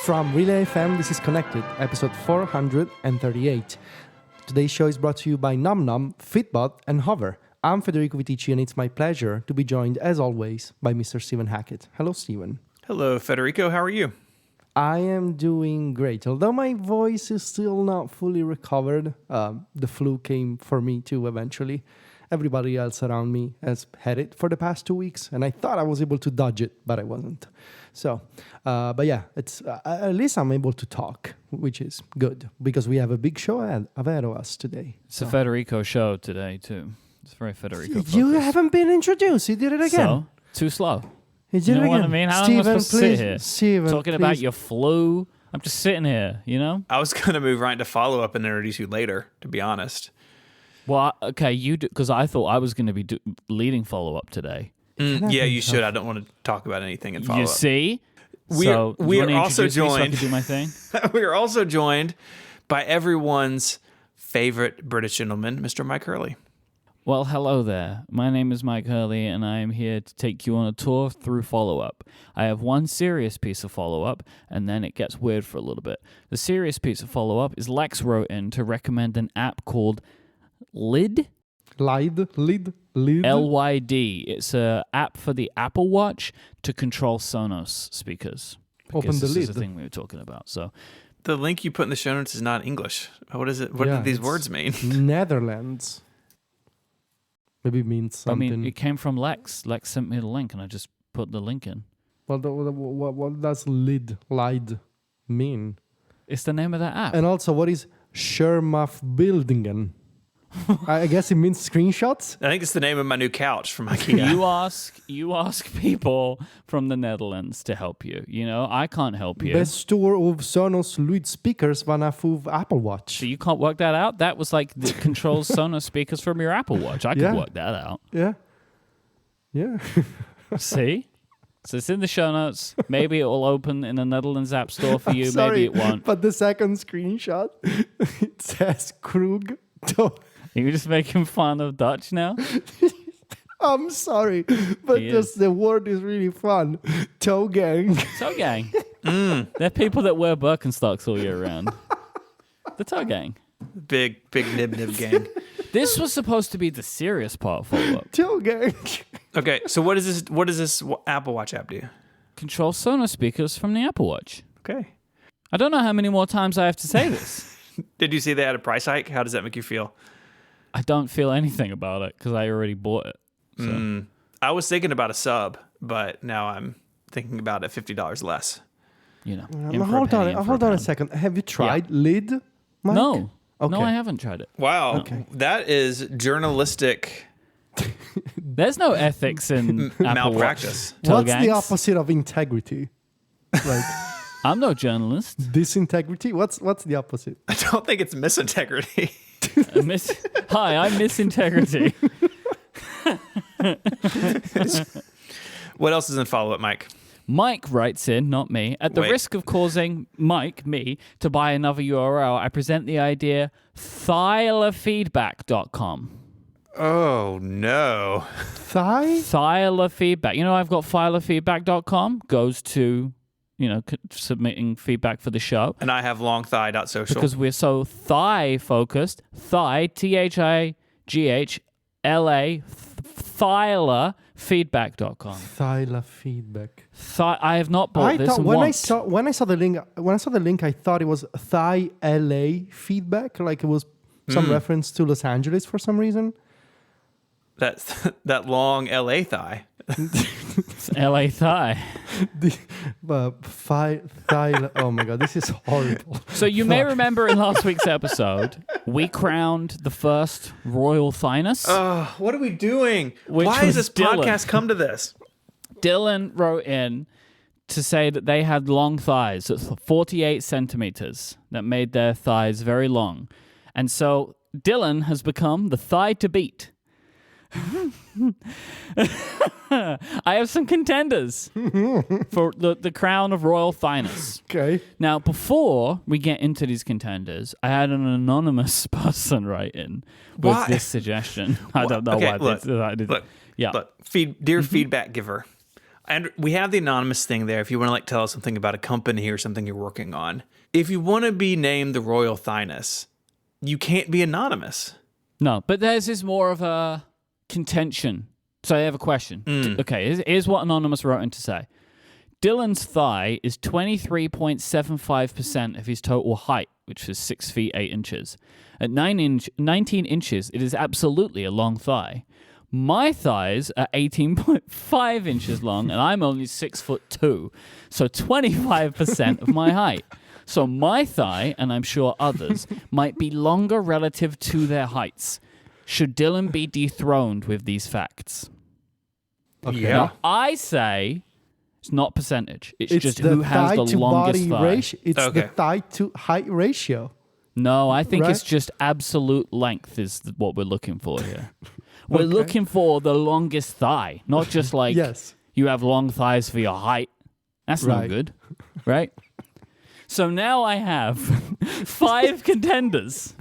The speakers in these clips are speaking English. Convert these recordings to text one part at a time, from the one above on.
From Relay FM, this is Connected, episode 438. Today's show is brought to you by NumNum, Fitbot, and Hover. I'm Federico Vitici, and it's my pleasure to be joined, as always, by Mr. Stephen Hackett. Hello, Stephen. Hello, Federico. How are you? I am doing great, although my voice is still not fully recovered. The flu came for me too eventually. Everybody else around me has had it for the past 2 weeks, and I thought I was able to dodge it, but I wasn't. So, but yeah, it's at least I'm able to talk, which is good, because we have a big show ahead of us today. It's a Federico show today, too. It's very Federico focused. You haven't been introduced. You did it again. So, too slow. You did You know it again. what I mean? How long am I supposed to sit here? Steven, talking about your flu? I'm just sitting here, you know? I was going to move right into follow-up and introduce you later, to be honest. Well, okay, you do, because I thought I was going to be leading follow-up today. Yeah, you should. I don't want to talk about anything in follow-up. You see? We are also joined. So I can do my thing? We are also joined by everyone's favorite British gentleman, Mr. Mike Hurley. Well, hello there. My name is Mike Hurley, and I am here to take you on a tour through follow-up. I have one serious piece of follow-up, and then it gets weird for a little bit. The serious piece of follow-up is Lex wrote in to recommend an app called Lyd? Lyd? LYD. It's an app for the Apple Watch to control Sonos speakers. Open the this lid. is the thing we were talking about. So The link you put in the show notes is not English. What is it? What do these words mean? Netherlands. Maybe it means something. I mean, it came from Lex. Lex sent me the link, and I just put the link in. Well, what does Lyd mean? It's the name of that app. And also, what is Schermafbeeldingen? I guess it means screenshots. I think it's the name of my new couch from IKEA. You ask people from the Netherlands to help you. You know, I can't help you. Bestuur of Sonos Lyd speakers vanaf uw Apple Watch. So you can't work that out? That was like the controls Sonos speakers from your Apple Watch. I could work that out. Yeah. See? So it's in the show notes. Maybe it will open in the Netherlands App Store for you. Sorry, maybe it won't. But the second screenshot, it says Krug. You're just making fun of Dutch now? I'm sorry, but just the word is really fun. Toe gang. Toe gang. They're people that wear Birkenstocks all year round. The toe gang. Big nib gang. This was supposed to be the serious part of follow-up. Toe gang. Okay, so what is this? What does this Apple Watch app do? Control Sonos speakers from the Apple Watch. Okay. I don't know how many more times I have to say this. Did you see they had a price hike? How does that make you feel? I don't feel anything about it because I already bought it. So. I was thinking about a sub, but now I'm thinking about it $50 less. You know. Hold on a second. Have you tried Lyd, Mike? No. Okay. No, I haven't tried it. Wow. Okay. That is journalistic There's no ethics in Apple malpractice. Watch. What's the opposite of integrity? Like I'm no journalist. disintegrity? What's the opposite? I don't think it's misintegrity. Hi, I'm Miss Integrity. What else is in follow-up, Mike? Mike writes in, not me, at the risk of causing me, to buy another URL, I present the idea thylafeedback.com. Oh, no. Thylafeedback. You know, I've got thylafeedback.com, goes to, submitting feedback for the show. And I have longthigh.social. Because we're so thigh-focused. Thigh, THIGHLA, thylafeedback.com. Thylafeedback. I have not bought this once. When I saw the link, I thought it was Thigh LA feedback, like it was some reference to Los Angeles for some reason. That's that long LA thigh. It's LA thigh. Oh my god, this is horrible. So you may remember in last week's episode, we crowned the first royal thighness. What are we doing? Why has this podcast come to this? Dylan wrote in to say that they had long thighs, 48 centimeters, that made their thighs very long. And so Dylan has become the thigh to beat. I have some contenders for the crown of royal thighness. Okay. Now, before we get into these contenders, I had an anonymous person write in with this suggestion. I don't know why. Look, dear feedback giver. And we have the anonymous thing there if you want to like tell us something about a company or something you're working on. If you want to be named the Royal Thyness, you can't be anonymous. No, but theirs is more of a contention. So I have a question. Okay, here's what Anonymous wrote in to say. Dylan's thigh is 23.75% of his total height, which is 6 feet 8 inches. At 19 inches, it is absolutely a long thigh. My thighs are 18.5 inches long, and I'm only 6'2", so 25% of my height. So my thigh, and I'm sure others, might be longer relative to their heights. Should Dylan be dethroned with these facts? Okay. Yeah. Now, I say it's not percentage. It's just the who has the thigh to longest body thigh. ratio. It's Okay. the thigh to height ratio. No, I think it's Right? just absolute length is what we're looking for here. We're Okay. looking for the longest thigh, not just like Yes. you have long thighs for your height. That's no Right. good, right? So now I have 5 contenders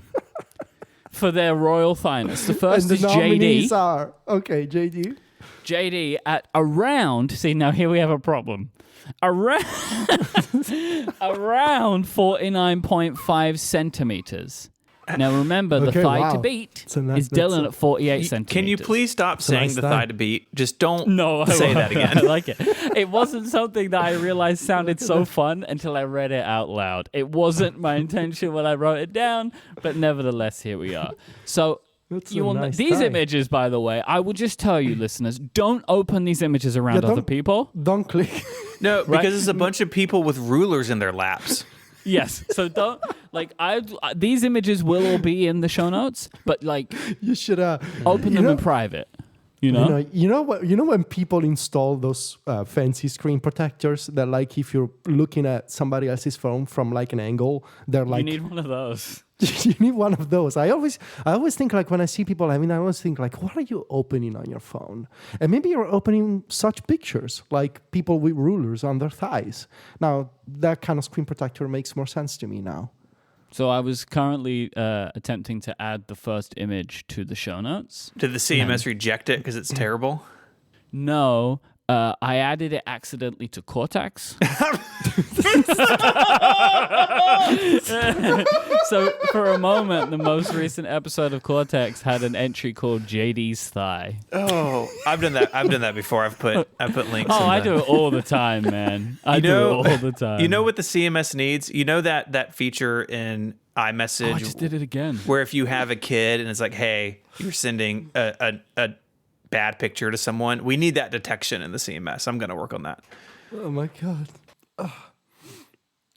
for their Royal Thyness. The first And is the nominees JD. are JD. JD at around, see, now here we have a problem. Around 49.5 centimeters. Now remember, the Okay, thigh wow. to beat So that- is that's Dylan a- at 48 centimeters. Can you please stop saying nice the thigh. thigh to beat? Just don't No, I say won't. that again. I like it. It wasn't something that I realized sounded so fun until I read it out loud. It wasn't my intention when I wrote it down, but nevertheless, here we are. So That's you a will nice these thigh. images, by the way, I will just tell you, listeners, don't open these images around Yeah, other don't- people. Don't click. No, because it's a bunch of people with rulers in their laps. Yes. So don't these images will all be in the show notes, but like You should open you them know- in private. You know? You know what? You know when people install those fancy screen protectors that, like, if you're looking at somebody else's phone from like an angle, they're You like, need one of those. you need one of those. I always think, like, when I see people having, I always think, like, what are you opening on your phone? And maybe you're opening such pictures, like people with rulers on their thighs. Now that kind of screen protector makes more sense to me now. So I was currently attempting to add the first image to the show notes. Did the CMS reject it because it's terrible? No, I added it accidentally to Cortex. So for a moment, the most recent episode of Cortex had an entry called JD's thigh. Oh, I've done that. I've done that before. I've put links. Oh, in I the- do it all the time, man. I do it all the time. You know what the CMS needs? You know that feature in iMessage Oh, I just did it again. where if you have a kid and it's like, hey, you're sending a bad picture to someone, we need that detection in the CMS. I'm going to work on that. Oh my god!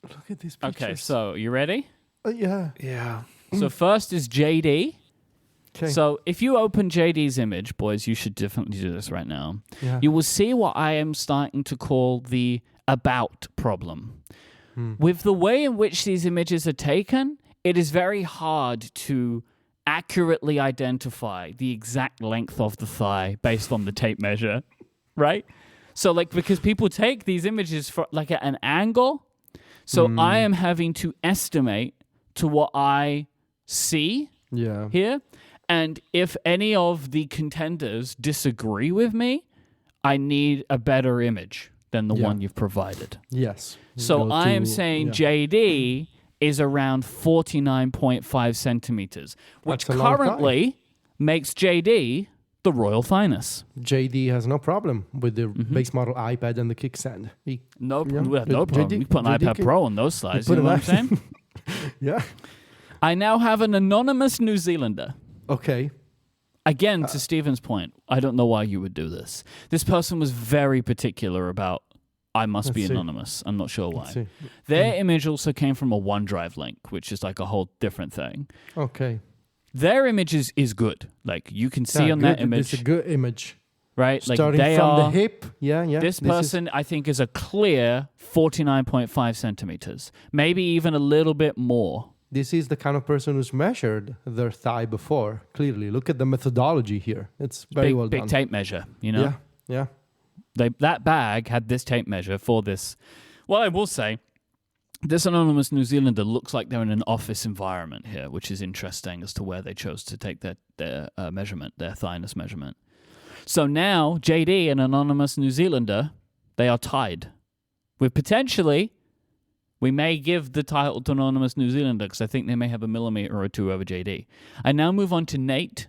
Look at these pictures. Okay, so you ready? Yeah. Yeah. So first is JD. Okay. So if you open JD's image, boys, you should definitely do this right now. Yeah. You will see what I am starting to call the about problem. With the way in which these images are taken, it is very hard to accurately identify the exact length of the thigh based on the tape measure, right? So, like, because people take these images for like at an angle, so I am having to estimate to what I see Yeah. here, and if any of the contenders disagree with me, I need a better image than the Yeah. one you've provided. Yes. So Go I am to- saying yeah. JD is around 49.5 centimeters, which That's a long currently makes JD the Royal Thyness. JD has no problem with the base model iPad and the kickstand. No, Yeah, we have no JD problem. We put an JD iPad can- Pro on those slides. put You know an what I'm saying? Yeah. I now have an anonymous New Zealander. Okay. Again, to Stephen's point, I don't know why you would do this. This person was very particular about, I must be Let's see. anonymous. I'm not sure why. Let's see. Their image also came from a OneDrive link, which is like a whole different thing. Okay. Their image is good. Like, you can see Yeah, on that good. It's image, a good image. right? Like, Starting they from are... the hip. Yeah, yeah. This is- person, I think, is a clear 49.5 centimeters. Maybe even a little bit more. This is the kind of person who's measured their thigh before. Clearly, look at the methodology here. It's very Big, well big done. tape measure, you know? Yeah, yeah. That bag had this tape measure for this. Well, I will say, this anonymous New Zealander looks like they're in an office environment here, which is interesting as to where they chose to take their measurement, their thighness measurement. So now, JD, an anonymous New Zealander, They are tied. With potentially, we may give the title to Anonymous New Zealander because I think they may have a millimeter or two over JD. I now move on to Nate.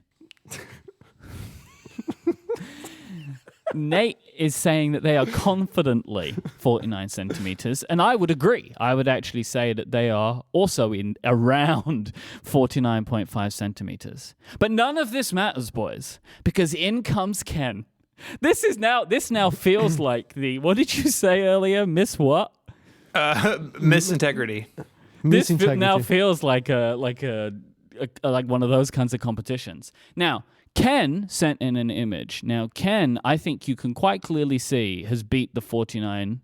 Nate is saying that they are confidently 49 centimeters, and I would agree. I would actually say that they are also in around 49.5 centimeters. But none of this matters, boys, because in comes Ken. This now feels like the, what did you say earlier? Miss what? Miss integrity. This Miss integrity. now feels like like one of those kinds of competitions. Now, Ken sent in an image. Now, Ken, I think you can quite clearly see, has beat the 49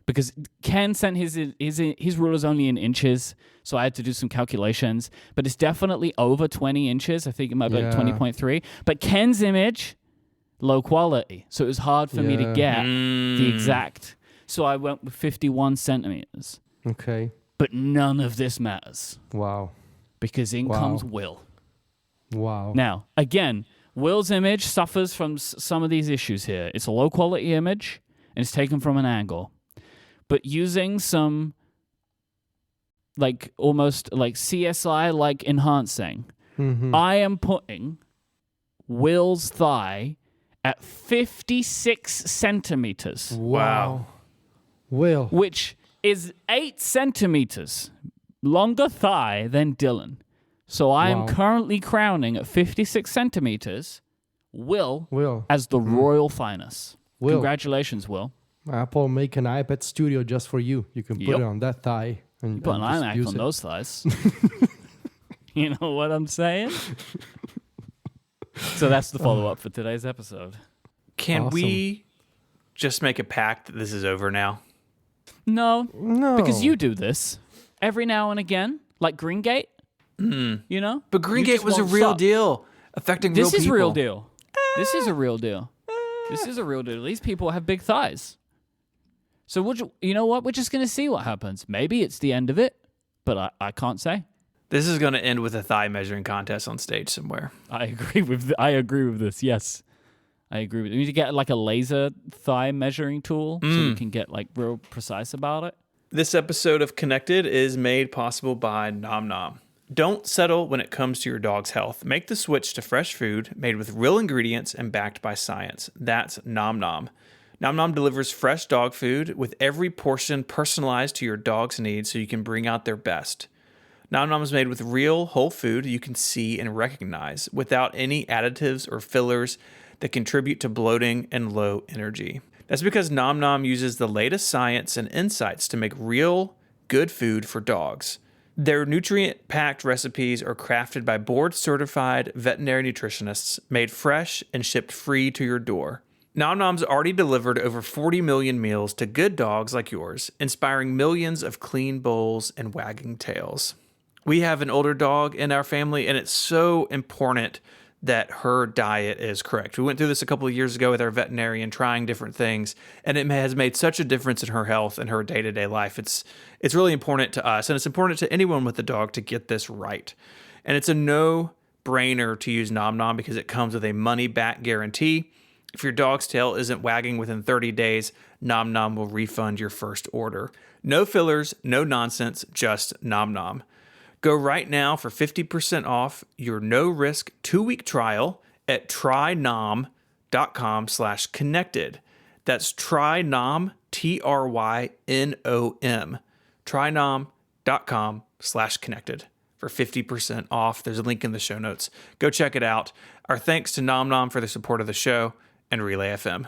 because Ken sent his rule is only in inches, so I had to do some calculations. But it's definitely over 20 inches. I think it might be like 20.3. But Ken's image, low quality, so it was hard for me to get the exact. So I went with 51 centimeters. Okay. But none of this matters. Wow. Because in comes Will. Wow. Now, again, Will's image suffers from some of these issues here. It's a low-quality image, and it's taken from an angle. But using some, almost like CSI-like enhancing, I am putting Will's thigh at 56 centimeters. Wow. Will. Which is 8 centimeters longer thigh than Dylan. So I am currently crowning at 56 centimeters Will as the royal finest. Will. Congratulations, Will. Apple make an iPad Studio just for you. You can put it on that thigh. And, You put an just iMac use on it. those thighs. You know what I'm saying? So that's the follow-up for today's episode. Can Awesome. we just make a pact that this is over now? No. No. Because you do this every now and again, like Greengate. You know? But You Greengate just was a won't real stop. deal, affecting real This people. is real deal. This is a real deal. This is a real deal. These people have big thighs. So you know what? We're just going to see what happens. Maybe it's the end of it, but I can't say. This is going to end with a thigh measuring contest on stage somewhere. I agree with this. Yes. I agree with it. We need to get like a laser thigh measuring tool so we can get like real precise about it. This episode of Connected is made possible by Nom Nom. Don't settle when it comes to your dog's health. Make the switch to fresh food made with real ingredients and backed by science. That's Nom Nom. Nom Nom delivers fresh dog food with every portion personalized to your dog's needs so you can bring out their best. Nom Nom is made with real whole food you can see and recognize without any additives or fillers that contribute to bloating and low energy. That's because Nom Nom uses the latest science and insights to make real, good food for dogs. Their nutrient-packed recipes are crafted by board-certified veterinary nutritionists, made fresh and shipped free to your door. Nom Nom's already delivered over 40 million meals to good dogs like yours, inspiring millions of clean bowls and wagging tails. We have an older dog in our family, and it's so important that her diet is correct. We went through this a couple of years ago with our veterinarian trying different things, and it has made such a difference in her health and her day-to-day life. It's really important to us, and it's important to anyone with a dog to get this right. And it's a no-brainer to use Nom Nom because it comes with a money-back guarantee. If your dog's tail isn't wagging within 30 days, Nom Nom will refund your first order. No fillers, no nonsense, just Nom Nom. Go right now for 50% off your no-risk 2-week trial at trynom.com/connected. That's trynom, TRYNOM. Trynom.com/connected for 50% off. There's a link in the show notes. Go check it out. Our thanks to Nom Nom for the support of the show and Relay FM.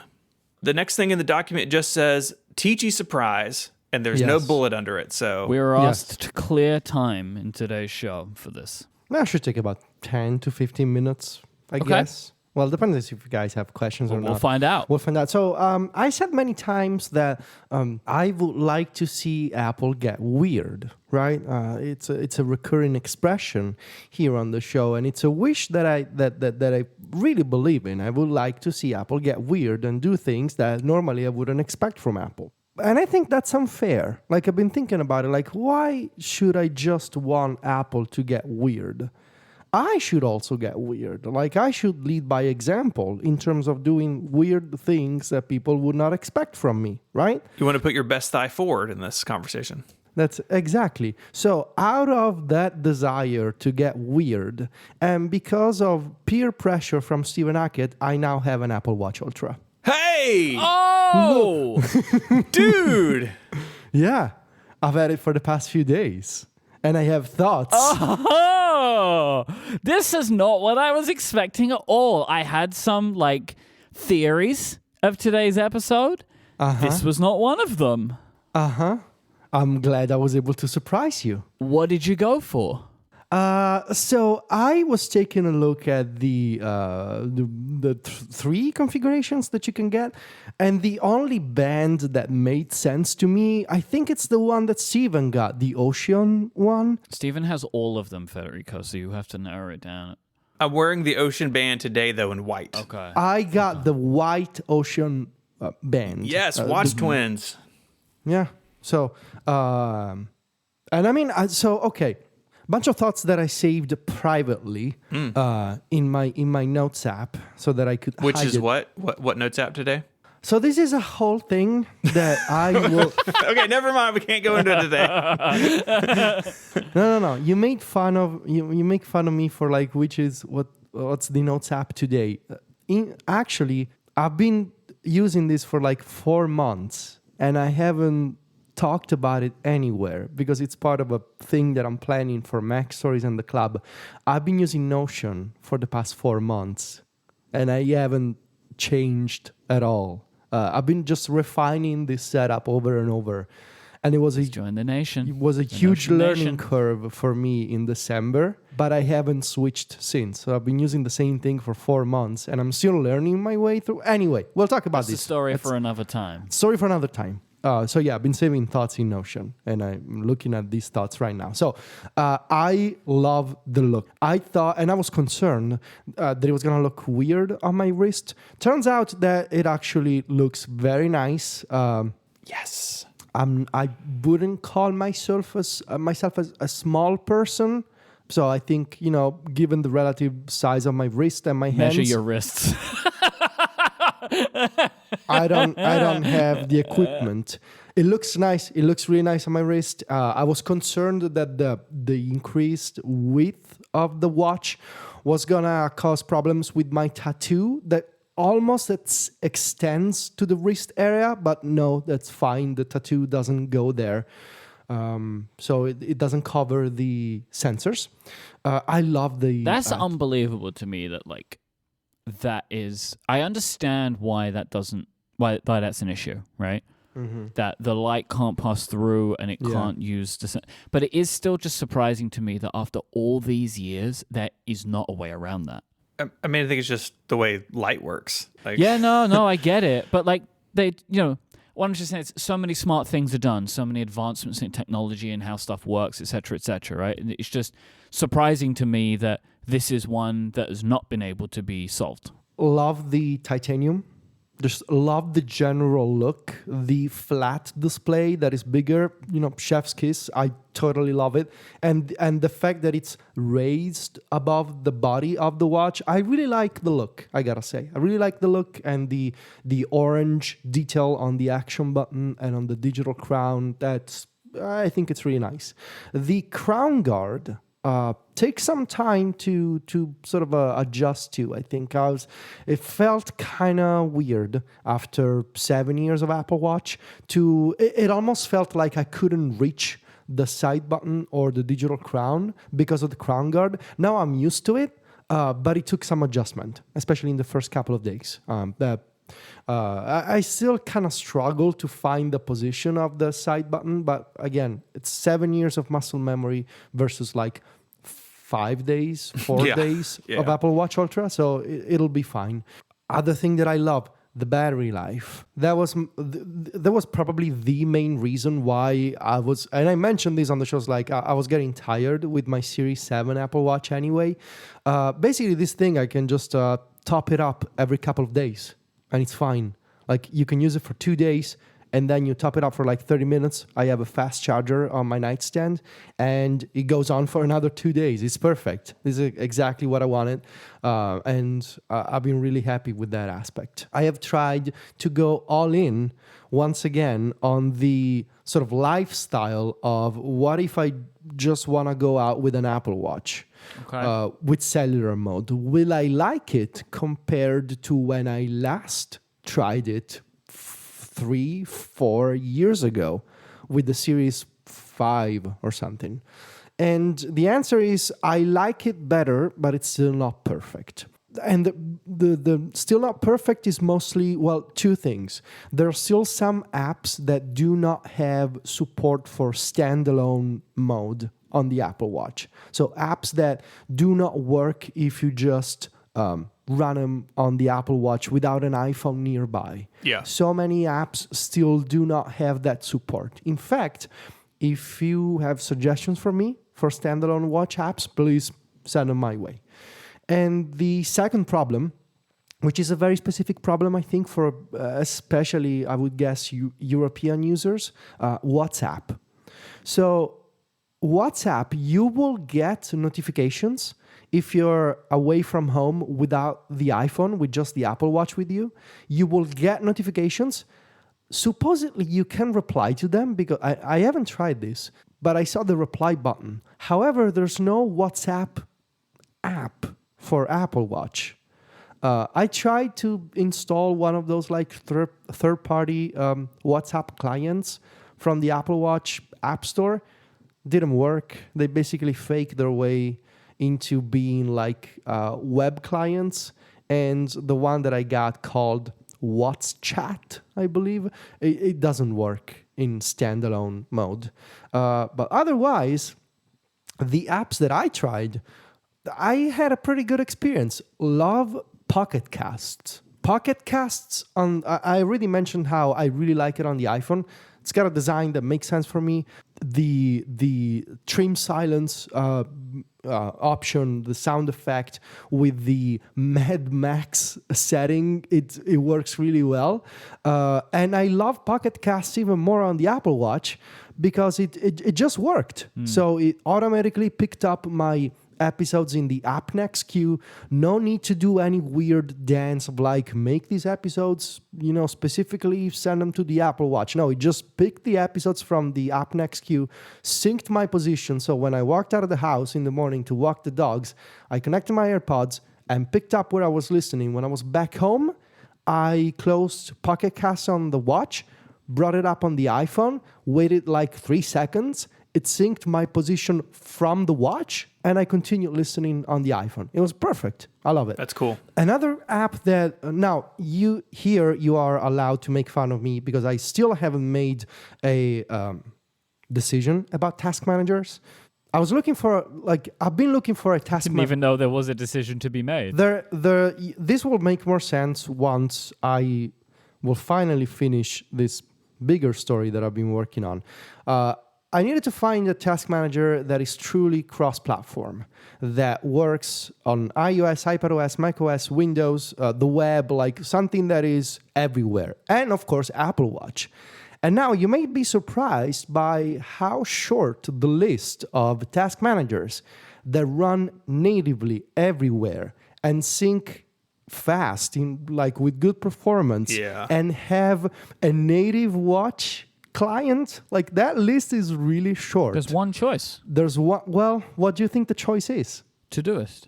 The next thing in the document just says, Teachy surprise, and there's no bullet under it. So We were asked to clear time in today's show for this. That should take about 10 to 15 minutes, I guess. Well, depends if you guys have questions or not. We'll find out. We'll find out. So I said many times that I would like to see Apple get weird, right? It's a recurring expression here on the show, and it's a wish that I really believe in. I would like to see Apple get weird and do things that normally I wouldn't expect from Apple. And I think that's unfair. Like, I've been thinking about it. Like, why should I just want Apple to get weird? I should also get weird. Like, I should lead by example in terms of doing weird things that people would not expect from me, right? You want to put your best thigh forward in this conversation. That's exactly. So out of that desire to get weird, and because of peer pressure from Stephen Hackett, I now have an Apple Watch Ultra. Hey! Oh, Dude! Yeah, I've had it for the past few days, and I have thoughts. oh, this is not what I was expecting at all. I had some like theories of today's episode. This was not one of them. I'm glad I was able to surprise you. What did you go for? So I was taking a look at the three configurations that you can get, and the only band that made sense to me, I think it's the one that Steven got, the Ocean one. Steven has all of them, Federico, so you have to narrow it down. I'm wearing the Ocean band today, though, in white. Okay. I got the white Ocean band. Yes, watch twins. Yeah. So, and I mean, okay. Bunch of thoughts that I saved privately in my notes app so that I could Which hide is it. what notes app today? So this is a whole thing that I will. Okay, never mind. We can't go into it today. No. You made fun of you make fun of me for like what's the notes app today. Actually, I've been using this for like 4 months and I haven't talked about it anywhere because it's part of a thing that I'm planning for Mac Stories and the Club. I've been using Notion for the past 4 months and I haven't changed at all. I've been just refining this setup over and over. And it was Join the nation. It was a The huge Notion learning Nation. curve for me in December, but I haven't switched since. So I've been using the same thing for 4 months and I'm still learning my way through. Anyway, we'll talk about That's this. a story That's for another time. Story for another time. So yeah, I've been saving thoughts in Notion and I'm looking at these thoughts right now. So I love the look. I thought, and I was concerned that it was going to look weird on my wrist. Turns out that it actually looks very nice. Yes. I wouldn't call myself as a small person. So I think, given the relative size of my wrist and my hands, Measure your wrists. I don't have the equipment. It looks nice. It looks really nice on my wrist. I was concerned that the increased width of the watch was gonna cause problems with my tattoo that almost extends to the wrist area, but no, that's fine. The tattoo doesn't go there. So it doesn't cover the sensors. I love the... That's unbelievable to me that is... I understand why that's an issue, right? Mm-hmm. That the light can't pass through and it Yeah. can't use... But it is still just surprising to me that after all these years, there is not a way around that. I mean, I think it's just the way light works. Like, Yeah, no, I get it. But what I'm just saying is so many smart things are done, so many advancements in technology and how stuff works, et cetera, right? And it's just surprising to me that this is one that has not been able to be solved. Love the titanium. Just love the general look. The flat display that is bigger, chef's kiss. I totally love it. And the fact that it's raised above the body of the watch, I really like the look, I gotta say. I really like the look and the orange detail on the action button and on the digital crown. I think it's really nice. The crown guard takes some time to sort of adjust to. I think it felt kind of weird after 7 years of Apple Watch. It almost felt like I couldn't reach the side button or the digital crown because of the crown guard. Now I'm used to it, but it took some adjustment, especially in the first couple of days. I still kind of struggle to find the position of the side button, but again, it's 7 years of muscle memory versus like 5 days, 4 days of Apple Watch Ultra, so it'll be fine. Other thing that I love, the battery life. That was probably the main reason why and I mentioned this on the shows, I was getting tired with my Series 7 Apple Watch anyway. Basically, this thing, I can just top it up every couple of days, and it's fine. Like, you can use it for 2 days, and then you top it up for like 30 minutes. I have a fast charger on my nightstand, and it goes on for another 2 days. It's perfect. This is exactly what I wanted, and I've been really happy with that aspect. I have tried to go all in once again on the sort of lifestyle of what if I just want to go out with an Apple Watch. With cellular mode. Will I like it compared to when I last tried it 3-4 years ago with the Series 5 or something? And the answer is I like it better, but it's still not perfect. And the still not perfect is mostly, well, two things. There are still some apps that do not have support for standalone mode on the Apple Watch. So apps that do not work if you just run them on the Apple Watch without an iPhone nearby. Yeah. So many apps still do not have that support. In fact, if you have suggestions for me for standalone watch apps, please send them my way. And the second problem, which is a very specific problem, I think, for especially, I would guess, European users, WhatsApp. So WhatsApp, you will get notifications if you're away from home without the iPhone, with just the Apple Watch with you. You will get notifications. Supposedly, you can reply to them, because I haven't tried this, but I saw the reply button. However, there's no WhatsApp app for Apple Watch. I tried to install one of those like third-party WhatsApp clients from the Apple Watch App Store. Didn't work. They basically faked their way into being like web clients. And the one that I got called WhatsChat, I believe, it doesn't work in standalone mode. But otherwise, the apps that I tried, I had a pretty good experience. Love Pocket Casts. Pocket Casts, I already mentioned how I really like it on the iPhone. It's got a design that makes sense for me. The trim silence option, the sound effect with the Mad Max setting, it works really well. And I love Pocket Casts even more on the Apple Watch because it just worked. So it automatically picked up my episodes in the app next queue. No need to do any weird dance of like make these episodes, specifically send them to the Apple Watch. No, it just picked the episodes from the app next queue, synced my position. So when I walked out of the house in the morning to walk the dogs, I connected my AirPods and picked up where I was listening. When I was back home, I closed Pocket Cast on the watch, brought it up on the iPhone, waited like 3 seconds. It synced my position from the watch, and I continued listening on the iPhone. It was perfect. I love it. That's cool. Another app that, now, you are allowed to make fun of me because I still haven't made a decision about task managers. I've been looking for a task Didn't even know there was a decision to be made. This will make more sense once I will finally finish this bigger story that I've been working on. I needed to find a task manager that is truly cross-platform, that works on iOS, iPadOS, macOS, Windows, the web, like something that is everywhere. And of course, Apple Watch. And now you may be surprised by how short the list of task managers that run natively everywhere and sync fast with good performance and have a native watch client. Like, that list is really short. There's one choice. There's one. Well, what do you think the choice is? Todoist.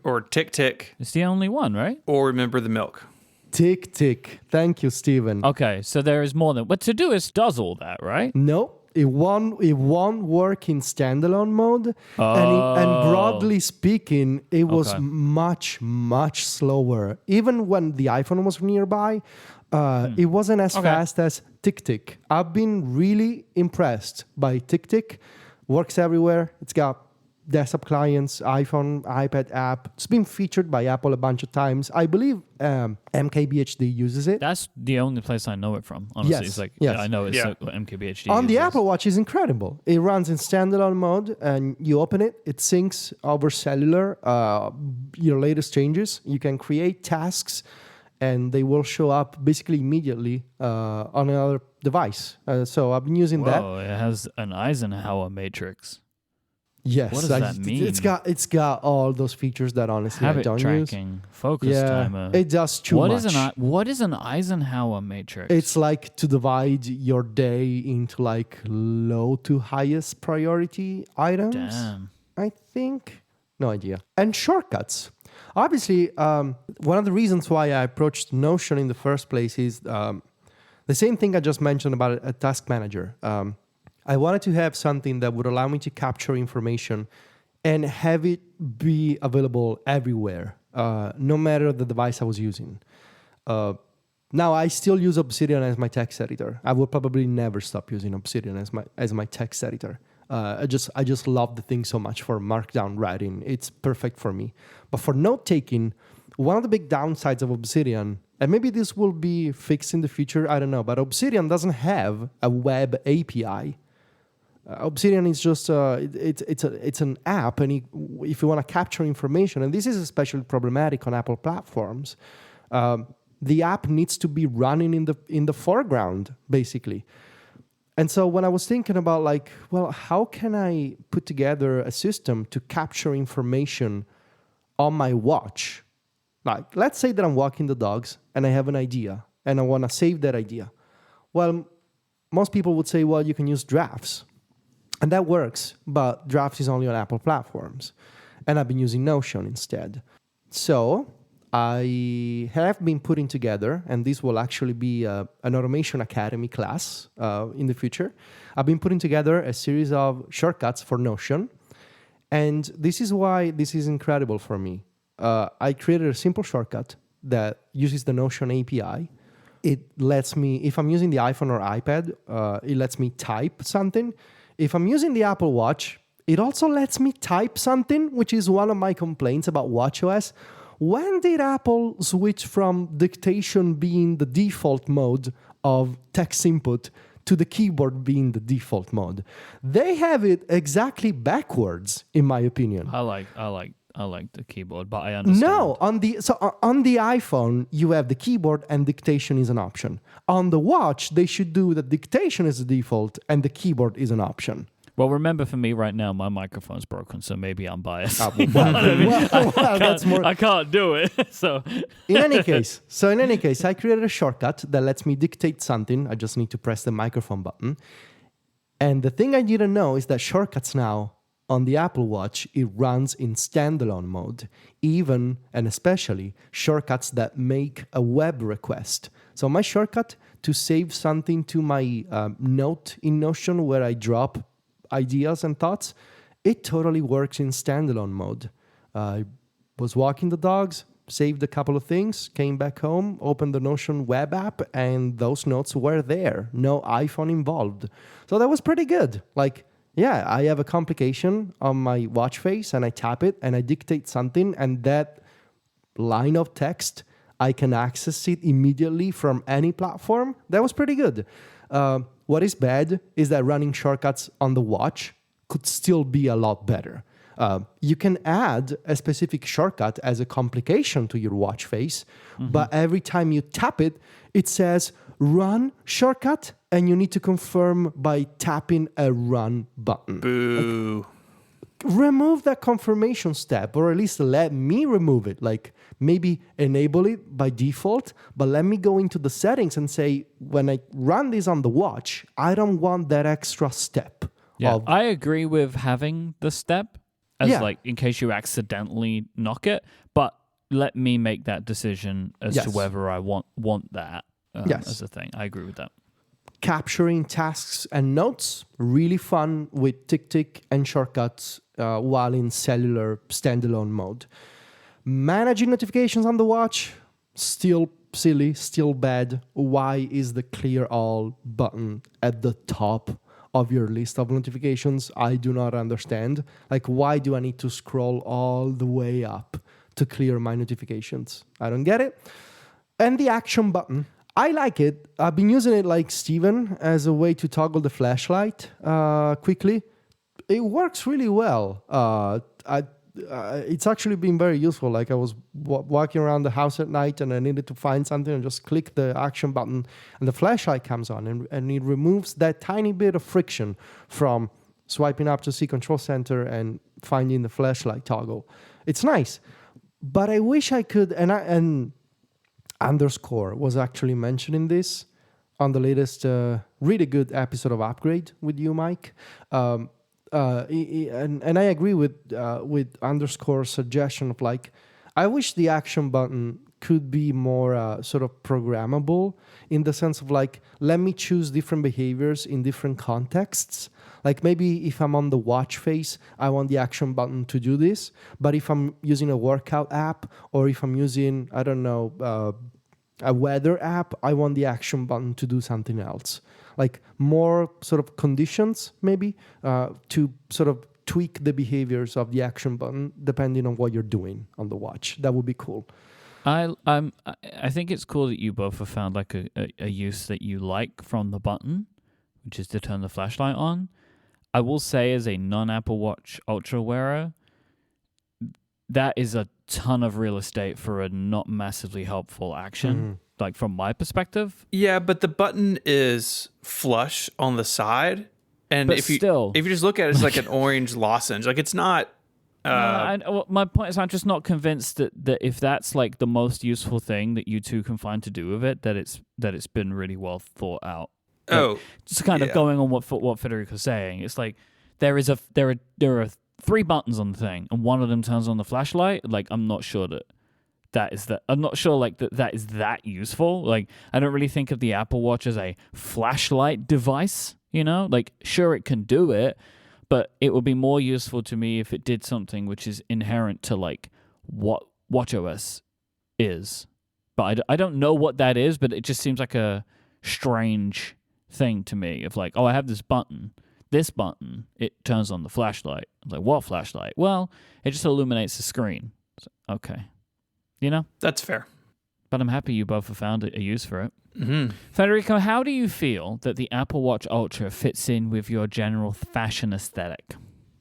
Or Tick. It's the only one, right? Or Remember the Milk. Tick. Thank you, Steven. Okay, so there is more than... But Todoist does all that, right? No, it won't work in standalone mode. And broadly speaking, it was much, much slower. Even when the iPhone was nearby, it wasn't as fast as Tick. I've been really impressed by Tick. Works everywhere. It's got desktop clients, iPhone, iPad app. It's been featured by Apple a bunch of times. I believe MKBHD uses it. That's the only place I know it from, honestly. Yes, It's yes. I know it's Yeah. MKBHD. On the uses. Apple Watch is incredible. It runs in standalone mode, and you open it, it syncs over cellular your latest changes. You can create tasks and they will show up basically immediately on another device. So I've been using that. Whoa, it has an Eisenhower matrix. Yes, What does that mean? It's got all those features that honestly Habit I don't tracking, focus timer. it does too much. What is an Eisenhower matrix? It's like to divide your day into like low to highest priority items. Damn. I think. No idea. And shortcuts. Obviously, one of the reasons why I approached Notion in the first place is the same thing I just mentioned about a task manager. I wanted to have something that would allow me to capture information and have it be available everywhere, no matter the device I was using. Now, I still use Obsidian as my text editor. I will probably never stop using Obsidian as my text editor. I just love the thing so much for markdown writing. It's perfect for me. But for note taking, one of the big downsides of Obsidian, and maybe this will be fixed in the future, I don't know, but Obsidian doesn't have a web API. Obsidian is just it's an app, and if you want to capture information, and this is especially problematic on Apple platforms, the app needs to be running in the foreground basically. And so when I was thinking about like, well, how can I put together a system to capture information on my watch? Like, let's say that I'm walking the dogs and I have an idea and I want to save that idea. Well, most people would say, well, you can use drafts. And that works, but drafts is only on Apple platforms. And I've been using Notion instead. So I have been putting together, and this will actually be an Automation Academy class in the future. I've been putting together a series of shortcuts for Notion. And this is why this is incredible for me. I created a simple shortcut that uses the Notion API. It lets me, if I'm using the iPhone or iPad, it lets me type something. If I'm using the Apple Watch, it also lets me type something, which is one of my complaints about watchOS. When did Apple switch from dictation being the default mode of text input to the keyboard being the default mode? They have it exactly backwards, in my opinion. I like the keyboard, but I understand. No, on the iPhone, you have the keyboard and dictation is an option. On the watch, they should do the dictation as the default and the keyboard is an option. Well, remember, for me right now, my microphone's broken, so maybe I'm biased. That's more. I can't do it. So In any case, I created a shortcut that lets me dictate something. I just need to press the microphone button. And the thing I didn't know is that shortcuts now on the Apple Watch, it runs in standalone mode, even and especially shortcuts that make a web request. So my shortcut to save something to my note in Notion where I drop ideas and thoughts, it totally works in standalone mode. I was walking the dogs, saved a couple of things, came back home, opened the Notion web app, and those notes were there. No iPhone involved. So that was pretty good. Like, yeah, I have a complication on my watch face and I tap it and I dictate something, and that line of text, I can access it immediately from any platform. That was pretty good. What is bad is that running shortcuts on the watch could still be a lot better. You can add a specific shortcut as a complication to your watch face, but every time you tap it, it says run shortcut, and you need to confirm by tapping a run button. Boo. Remove that confirmation step, or at least let me remove it. Like, maybe enable it by default, but let me go into the settings and say, when I run this on the watch, I don't want that extra step. yeah, I agree with having the step as like in case you accidentally knock it, but let me make that decision as to whether I want that as a thing. I agree with that. Capturing tasks and notes, really fun with TickTick and shortcuts while in cellular standalone mode. Managing notifications on the watch, still silly, still bad. Why is the clear all button at the top of your list of notifications? I do not understand. Like, why do I need to scroll all the way up to clear my notifications? I don't get it. And the action button, I like it. I've been using it like Steven as a way to toggle the flashlight quickly. It works really well. it's actually been very useful. Like I was walking around the house at night and I needed to find something and just click the action button and the flashlight comes on and it removes that tiny bit of friction from swiping up to see control center and finding the flashlight toggle. It's nice, but I wish I could, and Underscore was actually mentioning this on the latest really good episode of Upgrade with you, Mike. And I agree with Underscore's suggestion of like, I wish the action button could be more sort of programmable in the sense of like, let me choose different behaviors in different contexts. Like maybe if I'm on the watch face, I want the action button to do this. But if I'm using a workout app or if I'm using, I don't know, a weather app, I want the action button to do something else. Like more sort of conditions maybe to sort of tweak the behaviors of the action button depending on what you're doing on the watch. That would be cool. I think it's cool that you both have found like a use that you like from the button, which is to turn the flashlight on. I will say as a non-Apple Watch Ultra wearer, that is a ton of real estate for a not massively helpful action, like from my perspective. Yeah, but the button is flush on the side, and But if you still. just look at it, it's like an orange lozenge. Like it's not. My point is, I'm just not convinced that if that's like the most useful thing that you two can find to do with it, that it's been really well thought out. Like, just kind of going on what Federico's saying. It's like there are 3 buttons on the thing, and one of them turns on the flashlight. Like I'm not sure that is that. I'm not sure like that is that useful. Like I don't really think of the Apple Watch as a flashlight device. You know, like sure it can do it, but it would be more useful to me if it did something which is inherent to like what WatchOS is. But I don't know what that is, but it just seems like a strange thing to me of like, oh, I have this button, it turns on the flashlight. I'm like, what flashlight? Well, it just illuminates the screen. So, okay. You know? That's fair. But I'm happy you both have found a use for it. Mm-hmm. Federico, how do you feel that the Apple Watch Ultra fits in with your general fashion aesthetic?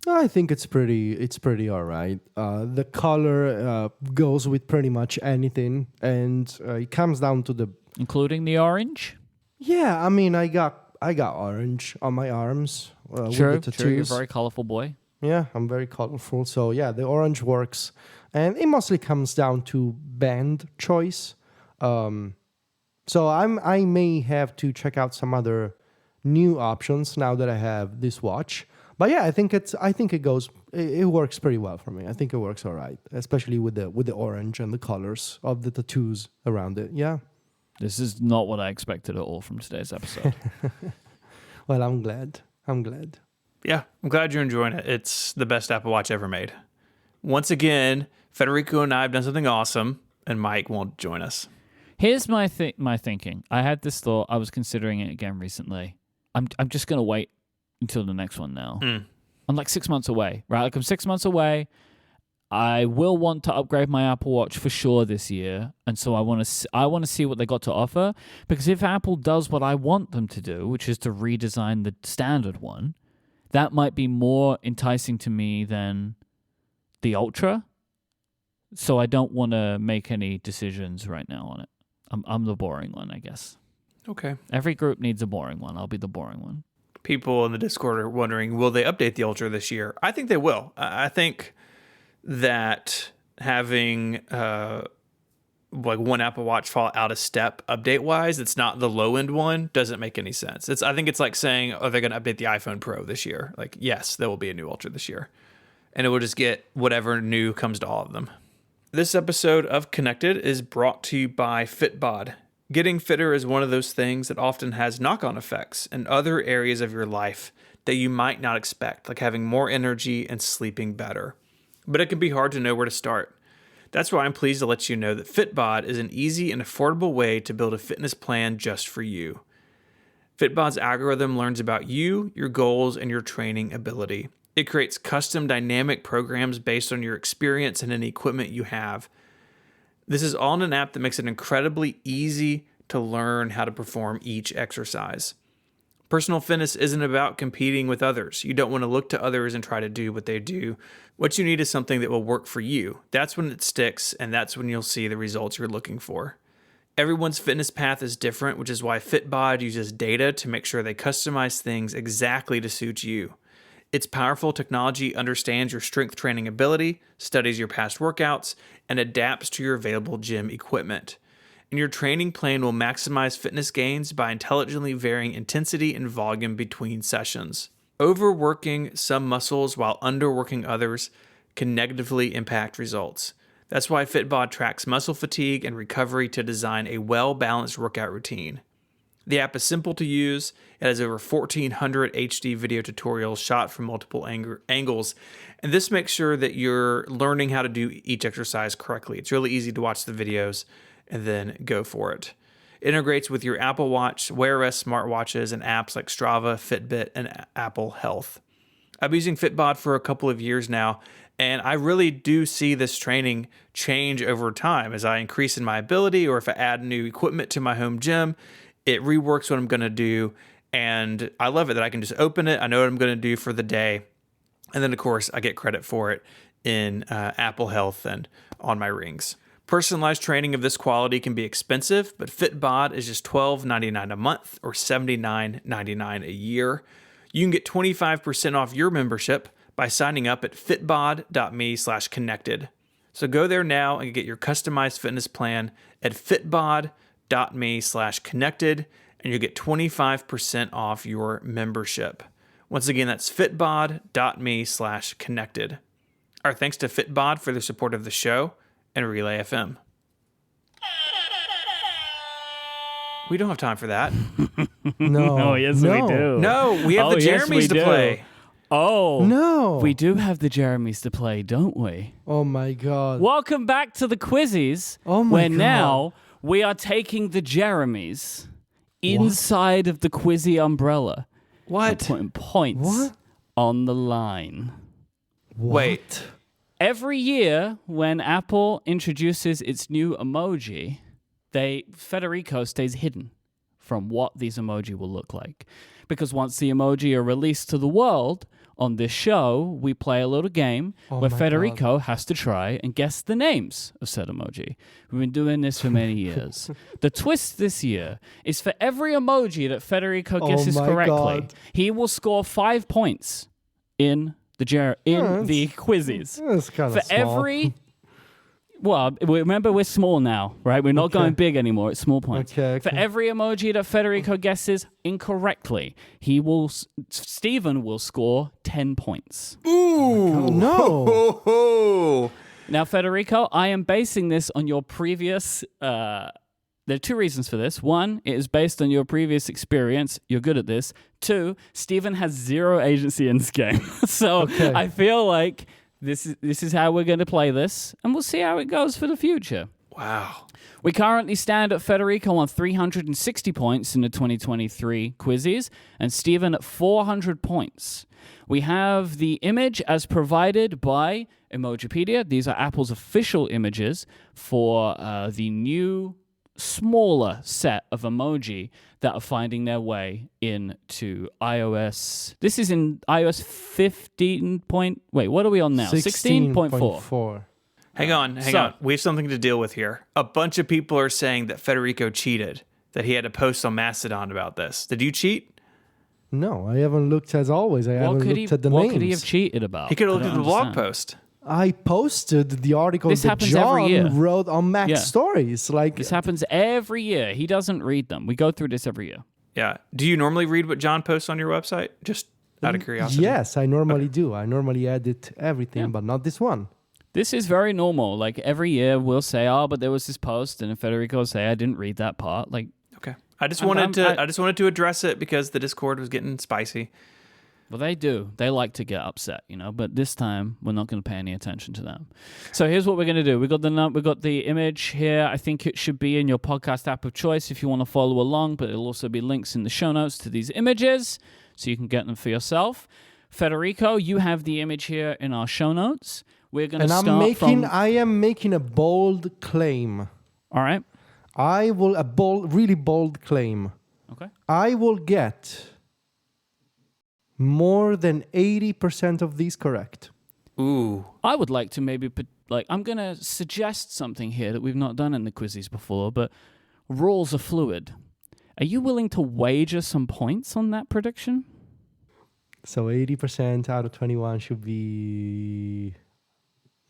I think it's pretty all right. The color goes with pretty much anything, and it comes down to Including the orange? Yeah, I mean, I got orange on my arms. True, with the tattoos. you're a very colorful boy. Yeah, I'm very colorful. So yeah, the orange works. And it mostly comes down to band choice. So I may have to check out some other new options now that I have this watch. But yeah, I think it works pretty well for me. I think it works all right, especially with the orange and the colors of the tattoos around it. Yeah. This is not what I expected at all from today's episode. Well, I'm glad. Yeah, I'm glad you're enjoying it. It's the best Apple Watch ever made. Once again, Federico and I have done something awesome, and Mike won't join us. Here's my thinking. I had this thought. I was considering it again recently. I'm just going to wait until the next one now. I'm like 6 months away, right? Like I'm 6 months away. I will want to upgrade my Apple Watch for sure this year, and so I want to see what they got to offer, because if Apple does what I want them to do, which is to redesign the standard one, that might be more enticing to me than the Ultra. So I don't want to make any decisions right now on it. I'm the boring one, I guess. Okay. Every group needs a boring one. I'll be the boring one. People in the Discord are wondering, will they update the Ultra this year? I think they will. I think that having like one Apple Watch fall out of step update wise, it's not the low end one, doesn't make any sense. I think it's like saying, oh, they're going to update the iPhone Pro this year. Like, yes, there will be a new Ultra this year, and it will just get whatever new comes to all of them. This episode of Connected is brought to you by Fitbod. Getting fitter is one of those things that often has knock-on effects in other areas of your life that you might not expect, like having more energy and sleeping better. But it can be hard to know where to start. That's why I'm pleased to let you know that Fitbod is an easy and affordable way to build a fitness plan just for you. Fitbod's algorithm learns about you, your goals, and your training ability. It creates custom dynamic programs based on your experience and any equipment you have. This is all in an app that makes it incredibly easy to learn how to perform each exercise. Personal fitness isn't about competing with others. You don't want to look to others and try to do what they do. What you need is something that will work for you. That's when it sticks, and that's when you'll see the results you're looking for. Everyone's fitness path is different, which is why Fitbod uses data to make sure they customize things exactly to suit you. Its powerful technology understands your strength training ability, studies your past workouts, and adapts to your available gym equipment. And your training plan will maximize fitness gains by intelligently varying intensity and volume between sessions. Overworking some muscles while underworking others can negatively impact results. That's why Fitbod tracks muscle fatigue and recovery to design a well-balanced workout routine. The app is simple to use. It has over 1,400 HD video tutorials shot from multiple angles, and this makes sure that you're learning how to do each exercise correctly. It's really easy to watch the videos and then go for it. It integrates with your Apple Watch, Wear OS smartwatches, and apps like Strava, Fitbit, and Apple Health. I've been using Fitbod for a couple of years now, and I really do see this training change over time as I increase in my ability, or if I add new equipment to my home gym, it reworks what I'm going to do. And I love it that I can just open it. I know what I'm going to do for the day. And then, of course, I get credit for it in Apple Health and on my rings. Personalized training of this quality can be expensive, but Fitbod is just $12.99 a month or $79.99 a year. You can get 25% off your membership by signing up at fitbod.me/connected. So go there now and get your customized fitness plan at fitbod.me/connected, and you'll get 25% off your membership. Once again, that's fitbod.me/connected. Our thanks to Fitbod for their support of the show and Relay FM. We don't have time for that. No. Oh, yes, we do. No, we have the Jeremies to play. Oh, No. we do have the Jeremies to play, don't we? Oh my God. Welcome back to the quizzes. Oh my where God. now we are taking the Jeremies inside of the quizzy umbrella. What? And putting points What? on the line. Wait. Every year when Apple introduces its new emoji, Federico stays hidden from what these emoji will look like. Because once the emoji are released to the world, on this show, we play a little game where my Federico has to try and guess the names of said emoji. We've been doing this for many years. The twist this year is for every emoji that Federico guesses my correctly, God. he will score 5 points in the quizzes. That's kind For of small. every... Well, remember, we're small now, right? We're not going big anymore. It's small points. Okay. For every emoji that Federico guesses incorrectly, Stephen will score 10 points. Ooh. No. Oh. Now, Federico, I am basing this on your previous... there are 2 reasons for this. 1, it is based on your previous experience. You're good at this. 2, Stephen has 0 agency in this game. So I feel like... This is how we're going to play this, and we'll see how it goes for the future. Wow. We currently stand at Federico on 360 points in the 2023 quizzes, and Stephen at 400 points. We have the image as provided by Emojipedia. These are Apple's official images for the new, smaller set of emoji that are finding their way into iOS. This is in iOS 15. Wait, what are we on now? 16.4. Hang on. We have something to deal with here. A bunch of people are saying that Federico cheated, that he had to post on Mastodon about this. Did you cheat? No, I haven't looked as always. I haven't looked at the names. What could he have cheated about? He could have looked at the blog understand. post. I posted the article This that happens every year. John wrote on Mac Yeah. Stories. Like, This happens every year. He doesn't read them. We go through this every year. Yeah. Do you normally read what John posts on your website? Just out of curiosity. yes, I normally do. I normally edit everything, but not this one. This is very normal. Like every year we'll say, oh, but there was this post, and Federico will say, I didn't read that part. Like, Okay. I just wanted to address it because the Discord was getting spicy. well, they do. They like to get upset, but this time we're not going to pay any attention to them. So here's what we're going to do. We got the image here. I think it should be in your podcast app of choice if you want to follow along, but it'll also be links in the show notes to these images so you can get them for yourself. Federico, you have the image here in our show notes. We're going to start I am making a bold claim. All right. Really bold claim. Okay. I will get more than 80% of these correct. Ooh. I would like to maybe put, I'm going to suggest something here that we've not done in the quizzes before, but rules are fluid. Are you willing to wager some points on that prediction? So 80% out of 21 should be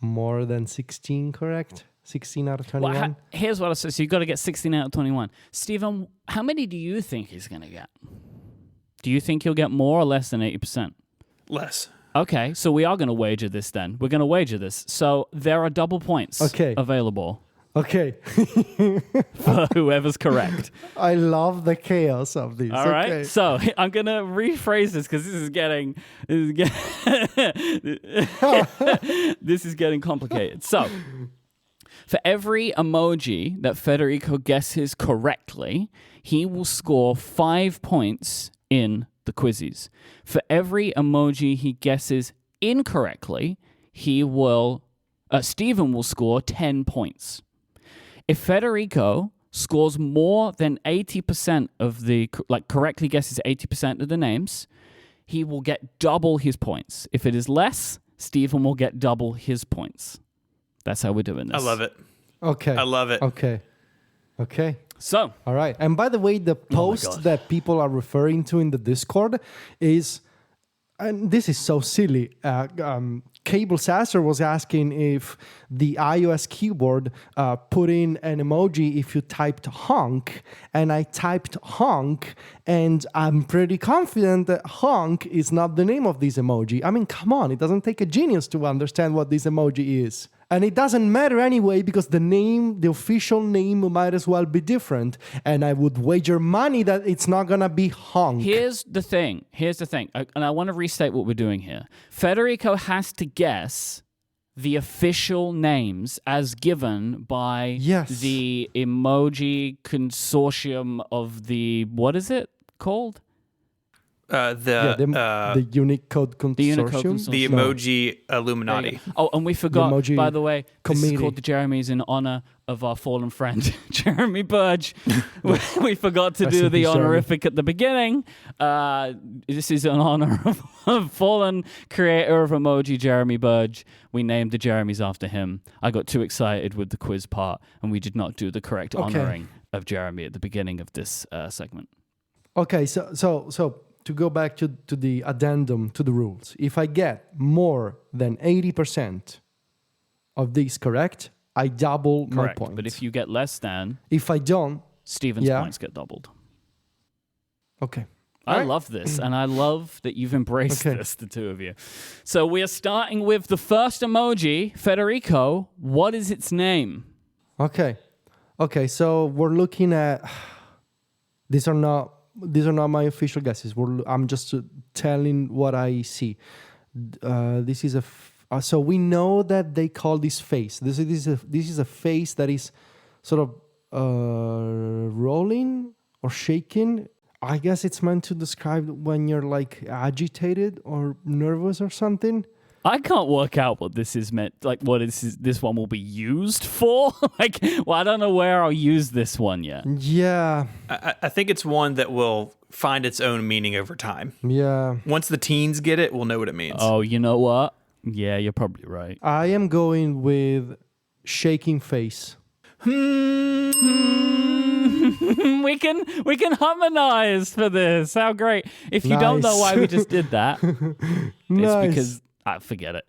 more than 16 correct? 16 out of 21? Well, here's what I said. So you've got to get 16 out of 21. Stephen, how many do you think he's going to get? Do you think he'll get more or less than 80%? Less. Okay, so we are going to wager this then. We're going to wager this. So there are double points available Okay. for whoever's correct. I love the chaos of this. All right, so I'm going to rephrase this because this is getting complicated. So for every emoji that Federico guesses correctly, he will score 5 points in the quizzes. For every emoji he guesses incorrectly, Stephen will score 10 points. If Federico scores more than 80% of correctly guesses 80% of the names, he will get double his points. If it is less, Stephen will get double his points. That's how we're doing this. I love it. Okay. I love it. Okay. So, All right. And by the way, the post that people are referring to in the Discord is, and this is so silly. Cable Sasser was asking if the iOS keyboard put in an emoji if you typed honk, and I typed honk, and I'm pretty confident that honk is not the name of this emoji. I mean, come on, it doesn't take a genius to understand what this emoji is. And it doesn't matter anyway because the official name might as well be different. And I would wager money that it's not going to be honk. Here's the thing. And I want to restate what we're doing here. Federico has to guess the official names as given by the emoji consortium of the, what is it called? The Unicode Consortium. The Emoji Illuminati. Oh, and we forgot, by the way, this Committee. is called the Jeremies in honor of our fallen friend, Jeremy Burge. We forgot to do the honorific at the beginning. This is in honor of fallen creator of emoji, Jeremy Burge. We named the Jeremies after him. I got too excited with the quiz part, and we did not do the correct honoring of Jeremy at the beginning of this segment. Okay, so to go back to the addendum to the rules, if I get more than 80% of these correct, I double my points. But if you get less than, if I don't, Stephen's points get doubled. Okay. I love this, and I love that you've embraced this, the two of you. So we are starting with the first emoji, Federico. What is its name? Okay, so we're looking at... These are not my official guesses. I'm just telling what I see. This is so we know that they call this face. This is a face that is sort of rolling or shaking. I guess it's meant to describe when you're like agitated or nervous or something. I can't work out what this is meant, like what this one will be used for. I don't know where I'll use this one yet. Yeah. I think it's one that will find its own meaning over time. Yeah. Once the teens get it, we'll know what it means. Oh, you know what? Yeah, you're probably right. I am going with shaking face. We can harmonize for this. How great. If you don't know why we just did that, it's because... forget it.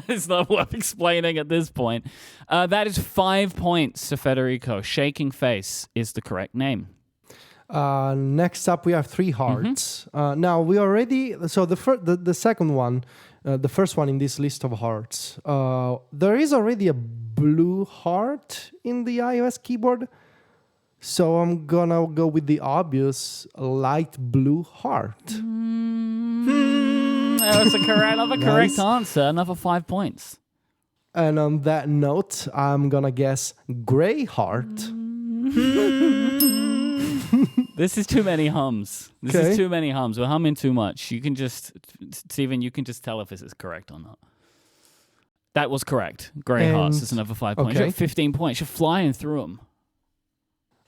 It's not worth explaining at this point. That is 5 points to Federico. Shaking face is the correct name. Next up, we have 3 hearts. Now, we already... So the second one, the first one in this list of hearts, there is already a blue heart in the iOS keyboard. So I'm going to go with the obvious light blue heart. That's another correct answer. Another 5 points. And on that note, I'm going to guess gray heart. This is too many hums. We're humming too much. You can just, Stephen, tell if this is correct or not. That was correct. Gray hearts is another 5 points. Okay. You have 15 points. You're flying through them.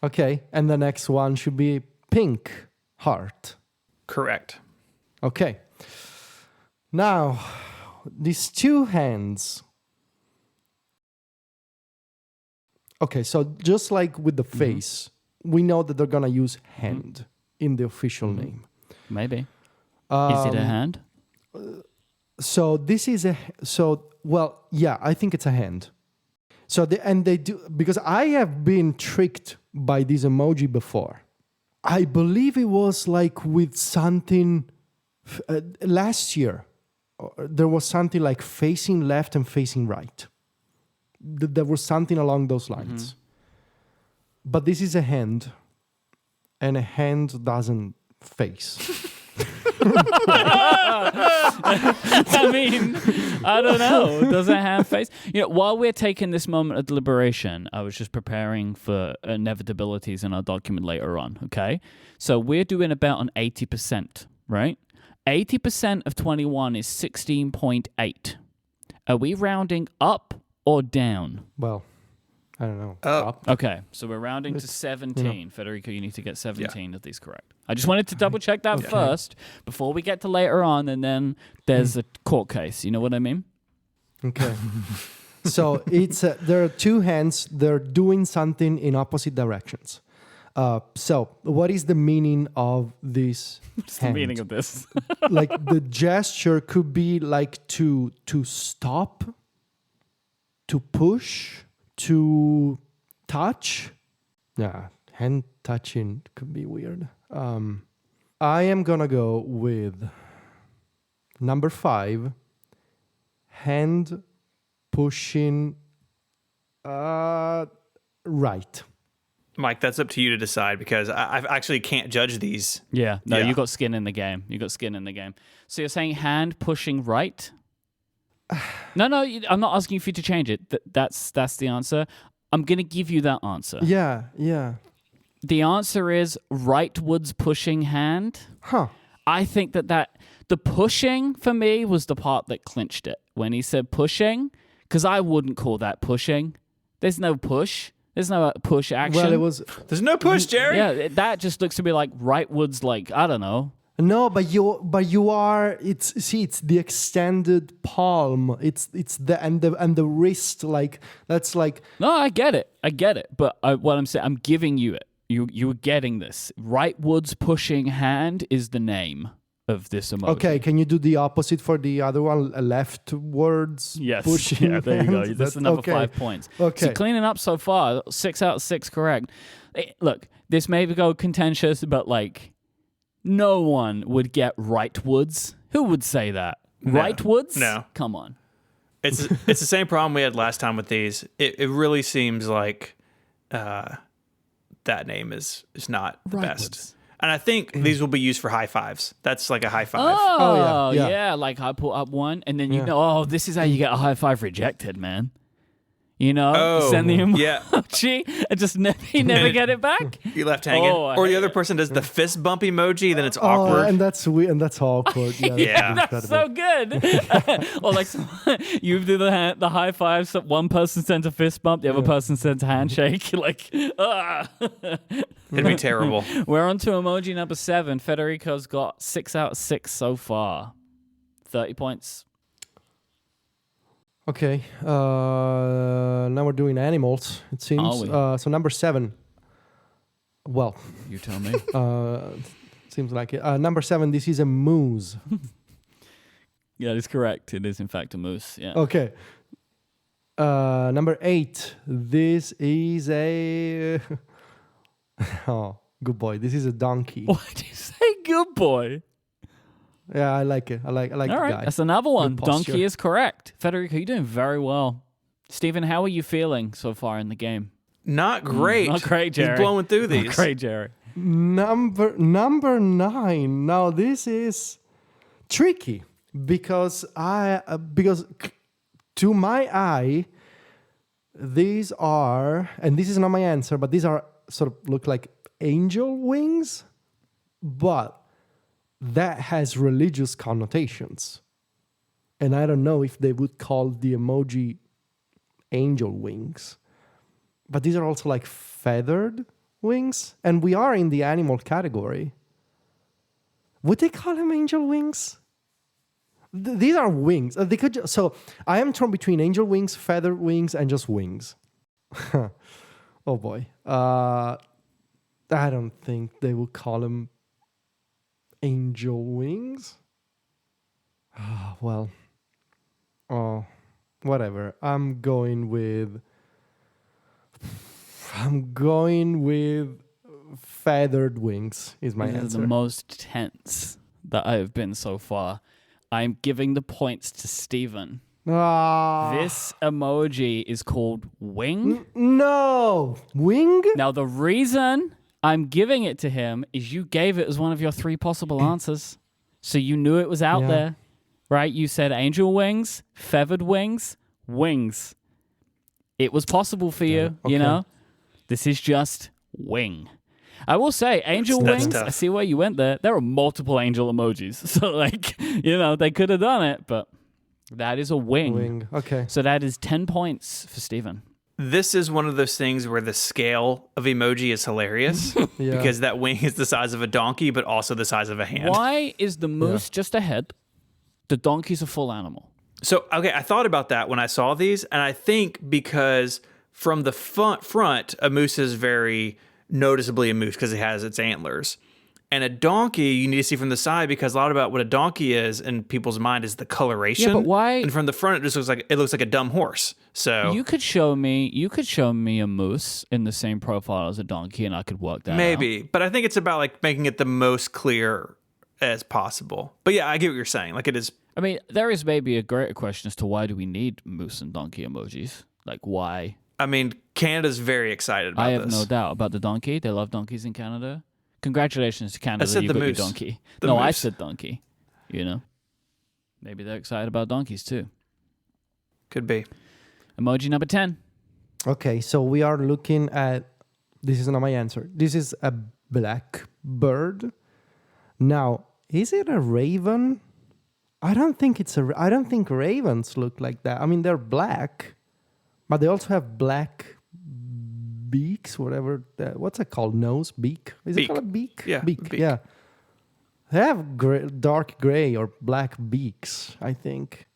Okay, and the next one should be pink heart. Correct. Okay. Now, these two hands. Okay, so just like with the face, we know that they're going to use hand in the official name. Maybe. Is it a hand? So this is I think it's a hand. So they do, because I have been tricked by this emoji before. I believe it was like with something last year. There was something like facing left and facing right. There was something along those lines. But this is a hand, and a hand doesn't face. I mean, I don't know. Does a hand face? While we're taking this moment of deliberation, I was just preparing for inevitabilities in our document later on, okay? So we're doing about an 80%, right? 80% of 21 is 16.8. Are we rounding up or down? Well, I don't know. Up. Okay, so we're rounding to 17. Federico, you need to get 17 of these correct. I just wanted to double check that first before we get to later on, and then there's a court case. You know what I mean? Okay. So it's there are two hands. They're doing something in opposite directions. So what is the meaning of this? What's the meaning of this? Like the gesture could be like to stop, to push, to touch. Yeah, hand touching could be weird. I am gonna go with number 5. Hand pushing right. Mike, that's up to you to decide because I actually can't judge these. Yeah, no, Yeah. you got skin in the game. You got skin in the game. So you're saying hand pushing right? No, I'm not asking for you to change it. That's the answer. I'm going to give you that answer. Yeah. The answer is rightwards pushing hand. Huh. I think that the pushing for me was the part that clinched it. When he said pushing, because I wouldn't call that pushing. There's no push. There's no push action. Well, it was There's no push, Jerry. Yeah, that just looks to me like rightwards, like, I don't know. no, but you are. It's the extended palm. It's the wrist. Like that's like. No, I get it. But what I'm saying, I'm giving you it. You're getting this. Rightwards pushing hand is the name of this emoji. Okay, can you do the opposite for the other one? Leftwards Yes. pushing. Yeah, there you go. hand? That's another 5 points. Okay. So cleaning up so far, 6 out of 6 correct. Look, this may go contentious, but like no one would get rightwards. Who would say that? No. Rightwards? No. Come on. It's the same problem we had last time with these. It really seems like that name is not the best. And I think these will be used for high fives. That's like a high five. Oh, yeah. yeah. Like I put up one, and then you know, this is how you get a high five rejected, man. You know, send the emoji and just you never get it back. You left hanging. Or the other person does the fist bump emoji, then it's awkward. And that's weird, and that's awkward. Yeah, Yeah. That's so good. Or like you do the high five, so one person sends a fist bump, the other person sends a handshake. Like, It'd be terrible. We're on to emoji number 7. Federico's got 6 out of 6 so far. 30 points. Okay. Now we're doing animals. It seems. So number 7. Well, You tell me. seems like it. Number 7. This is a moose. Yeah, that's correct. It is in fact a moose. Yeah. Okay. Number 8. This is a. Oh, good boy. This is a donkey. Why did you say good boy? Yeah, I like it. I like All the right, guy. that's another one. Good posture. Donkey is correct. Federico, you're doing very well. Stephen, how are you feeling so far in the game? Not great. Not great, Jerry. He's blowing through these. Not great, Jerry. Number 9. Now this is tricky because to my eye, these are, and this is not my answer, but these are sort of look like angel wings, but that has religious connotations. And I don't know if they would call the emoji angel wings. But these are also like feathered wings. And we are in the animal category. Would they call them angel wings? These are wings. They could. So I am torn between angel wings, feather wings, and just wings. Oh boy. I don't think they would call them angel wings. Well. Oh, whatever. I'm going with feathered wings. Is my This is answer. the most tense that I have been so far. I'm giving the points to Steven. This emoji is called wing. No wing. Now, the reason I'm giving it to him is you gave it as one of your 3 possible answers. So you knew it was out there, right? You said angel wings, feathered wings, wings. It was possible for you, Okay. you know? This is just wing. I will say, angel That's wings, tough. I see where you went there. There are multiple angel emojis. So, like, you know, they could have done it, but that is a wing. Wing. Okay. So that is 10 points for Steven. This is one of those things where the scale of emoji is hilarious Yeah. because that wing is the size of a donkey, but also the size of a hand. Why is the moose just a head? The donkey's a full animal. So, okay, I thought about that when I saw these, and I think because from the front, a moose is very noticeably a moose because it has its antlers. And a donkey, you need to see from the side because a lot about what a donkey is in people's mind is the coloration. Yeah, but why- And from the front, it just looks like a dumb horse. So You could show me a moose in the same profile as a donkey, and I could work that out. maybe, but I think it's about like making it the most clear as possible. But yeah, I get what you're saying. Like it is. I mean, there is maybe a greater question as to why do we need moose and donkey emojis? Like, why? I mean, Canada's very excited about I have this. no doubt about the donkey. They love donkeys in Canada. Congratulations to Canada, said you the got moose. your donkey. The No, I moose. said donkey. You know, maybe they're excited about donkeys too. Could be. Emoji number 10. Okay, so we are looking at. This is not my answer. This is a black bird. Now, is it a raven? I don't think I don't think ravens look like that. I mean, they're black, but they also have black beaks. Whatever. What's it called? Nose, beak. Is it Beak. called a beak? Yeah, beak. beak. Yeah. They have dark gray or black beaks, I think.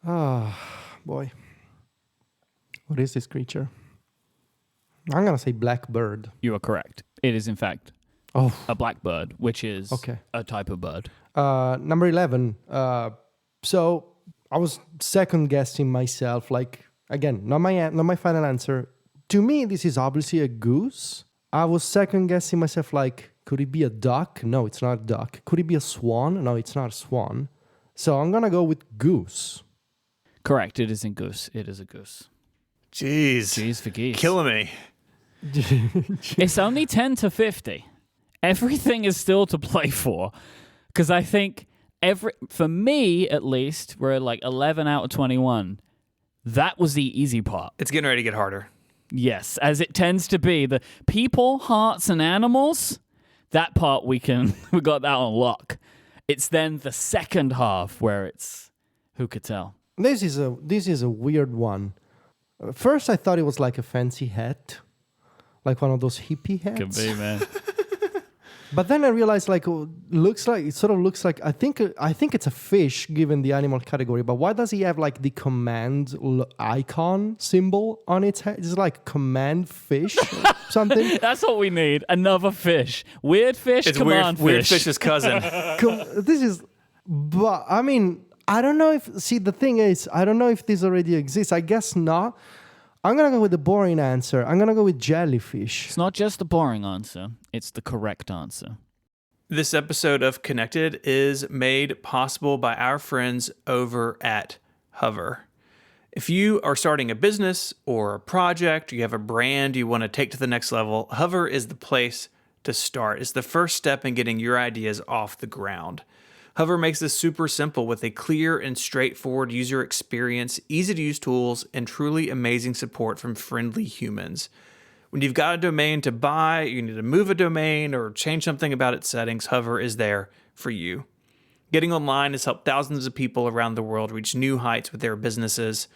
Ah, boy. What is this creature? I'm going to say black bird. You are correct. It is, in fact, Oh, a blackbird, which is Okay. a type of bird. number 11. So I was second guessing myself. Like, again, not my final answer. To me, this is obviously a goose. I was second guessing myself. Like, could it be a duck? No, it's not a duck. Could it be a swan? No, it's not a swan. So I'm going to go with goose. Correct. It isn't goose. It is a goose. Jeez. Jeez for geese. Killing me. It's only 10 to 50. Everything is still to play for. Because I think for me, at least, we're at like 11 out of 21. That was the easy part. It's getting ready to get harder. Yes, as it tends to be. The people, hearts, and animals, that part we got that on lock. It's then the second half where it's, who could tell? This is a weird one. First, I thought it was like a fancy hat, like one of those hippie hats. Could be, man. But then I realized, like, it sort of looks like I think it's a fish given the animal category. But why does he have like the command icon symbol on its head? It's like command fish or something. That's what we need. Another fish. Weird fish, It's command weird fish. fish's cousin. This is, but I mean, I don't know if. See, the thing is, I don't know if this already exists. I guess not. I'm gonna go with the boring answer. I'm gonna go with jellyfish. It's not just the boring answer, it's the correct answer. This episode of Connected is made possible by our friends over at Hover. If you are starting a business or a project, you have a brand you want to take to the next level, Hover is the place to start. It's the first step in getting your ideas off the ground. Hover makes this super simple with a clear and straightforward user experience, easy-to-use tools, and truly amazing support from friendly humans. When you've got a domain to buy, you need to move a domain or change something about its settings, Hover is there for you. Getting online has helped thousands of people around the world reach new heights with their businesses.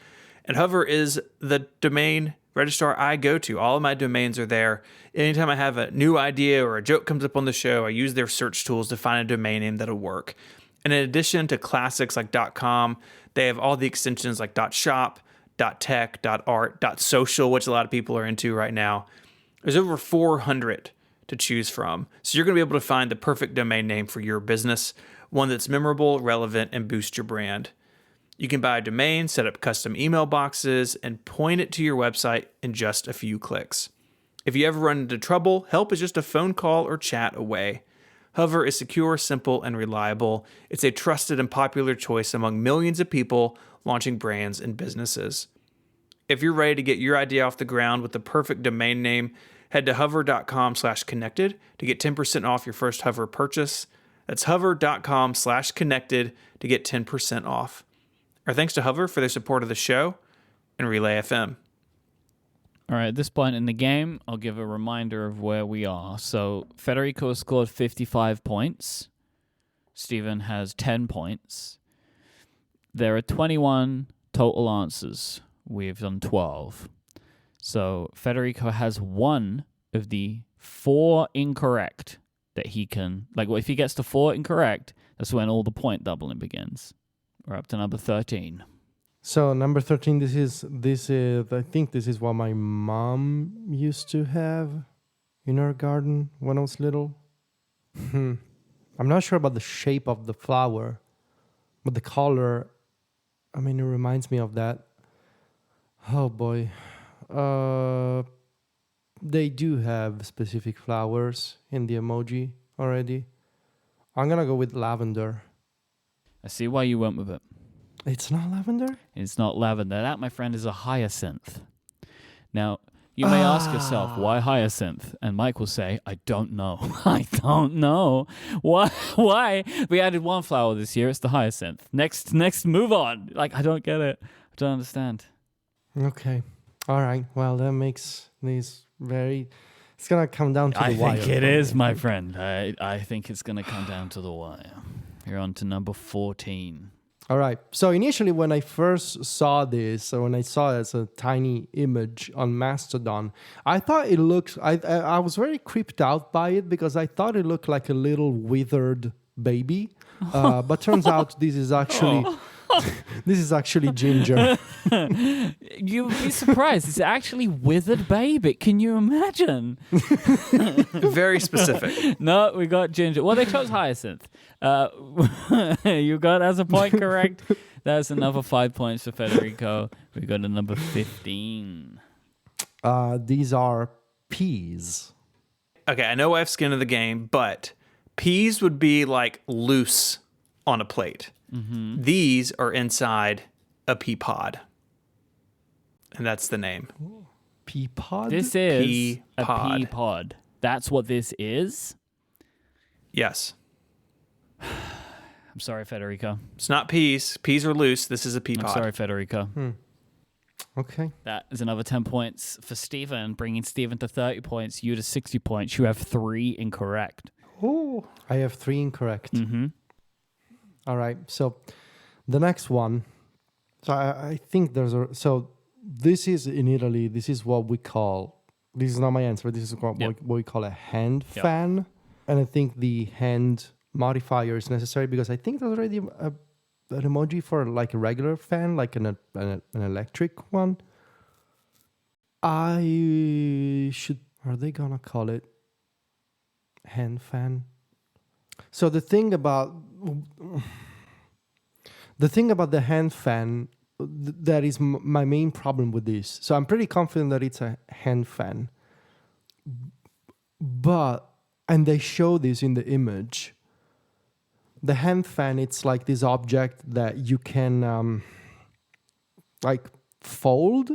And Hover is the domain registrar I go to. All of my domains are there. Anytime I have a new idea or a joke comes up on the show, I use their search tools to find a domain name that'll work. And in addition to classics like .com, they have all the extensions like .shop, .tech, .art, .social, which a lot of people are into right now. There's over 400 to choose from. So you're going to be able to find the perfect domain name for your business, one that's memorable, relevant, and boost your brand. You can buy a domain, set up custom email boxes, and point it to your website in just a few clicks. If you ever run into trouble, help is just a phone call or chat away. Hover is secure, simple, and reliable. It's a trusted and popular choice among millions of people launching brands and businesses. If you're ready to get your idea off the ground with the perfect domain name, head to hover.com/connected to get 10% off your first Hover purchase. That's hover.com/connected to get 10% off. Our thanks to Hover for their support of the show and Relay FM. All right, at this point in the game, I'll give a reminder of where we are. So Federico has scored 55 points. Stephen has 10 points. There are 21 total answers. We've done 12. So Federico has one of the 4 incorrect that he can... if he gets to 4 incorrect, that's when all the point doubling begins. We're up to number 13. So number 13, this is I think this is what my mom used to have in her garden when I was little. I'm not sure about the shape of the flower, but the color, it reminds me of that. Oh boy. They do have specific flowers in the emoji already. I'm gonna go with lavender. I see why you went with it. It's not lavender? It's not lavender. That, my friend, is a hyacinth. Now, you may ask yourself, why hyacinth? And Mike will say, I don't know. I don't know. Why? We added one flower this year. It's the hyacinth. Next, move on. I don't get it. I don't understand. Okay. All right. Well, that makes these very... It's going to come down to the wire. I think it is, my friend. I think it's going to come down to the wire. You're on to number 14. All right. So initially, when I first saw this, or when I saw it as a tiny image on Mastodon, I thought it looked... I was very creeped out by it because I thought it looked like a little withered baby. But turns out this is actually... This is actually ginger. You'd be surprised. It's actually withered baby. Can you imagine? Very specific. No, we got ginger. Well, they chose hyacinth. You got as a point correct. That's another 5 points for Federico. We got a number 15. These are peas. Okay, I know I have skin in the game, but peas would be loose on a plate. Mm-hmm. These are inside a pea pod. And that's the name. Pea pod? This is pea a pod. pea pod. That's what this is? Yes. I'm sorry, Federico. It's not peas. Peas are loose. This is a pea pod. I'm sorry, Federico. Okay. That is another 10 points for Stephen, bringing Stephen to 30 points, you to 60 points. You have 3 incorrect. Oh, I have 3 incorrect. Mm-hmm. All right. So the next one. So I think there's a... So this is in Italy. This is what we call... This is not my answer. This is what we call a hand fan. And I think the hand modifier is necessary because I think there's already an emoji for a regular fan, like an electric one. Are they gonna call it hand fan? So the thing about the hand fan, that is my main problem with this. So I'm pretty confident that it's a hand fan. And they show this in the image. The hand fan, it's like this object that you can fold,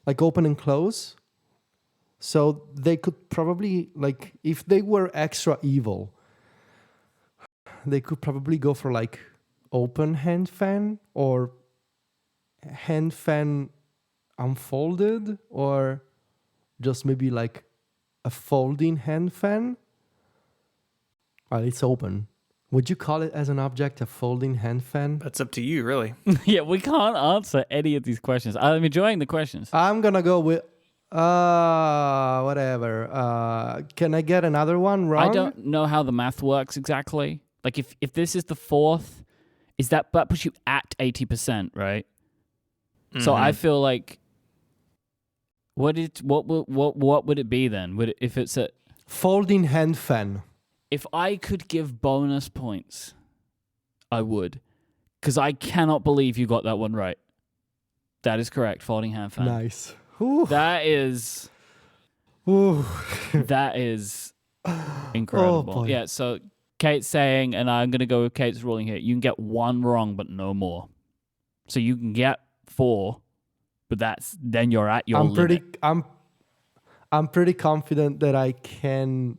open and close. So they could probably, if they were extra evil, they could probably go for open hand fan or hand fan unfolded, or just maybe a folding hand fan. Well, it's open. Would you call it as an object a folding hand fan? That's up to you, really. Yeah, we can't answer any of these questions. I'm enjoying the questions. I'm gonna go with whatever. Can I get another one wrong? I don't know how the math works exactly. Like if this is the fourth, is that puts you at 80%, right? So I feel like what would it be then? Would it, if it's a Folding hand fan. if I could give bonus points, I would, because I cannot believe you got that one right. That is correct. Folding hand fan. Nice. Ooh. That is Ooh. that is incredible. boy. Yeah. So Kate's saying, and I'm gonna go with Kate's ruling here. You can get one wrong, but no more. So you can get 4, but then you're at your limit. I'm pretty confident that I can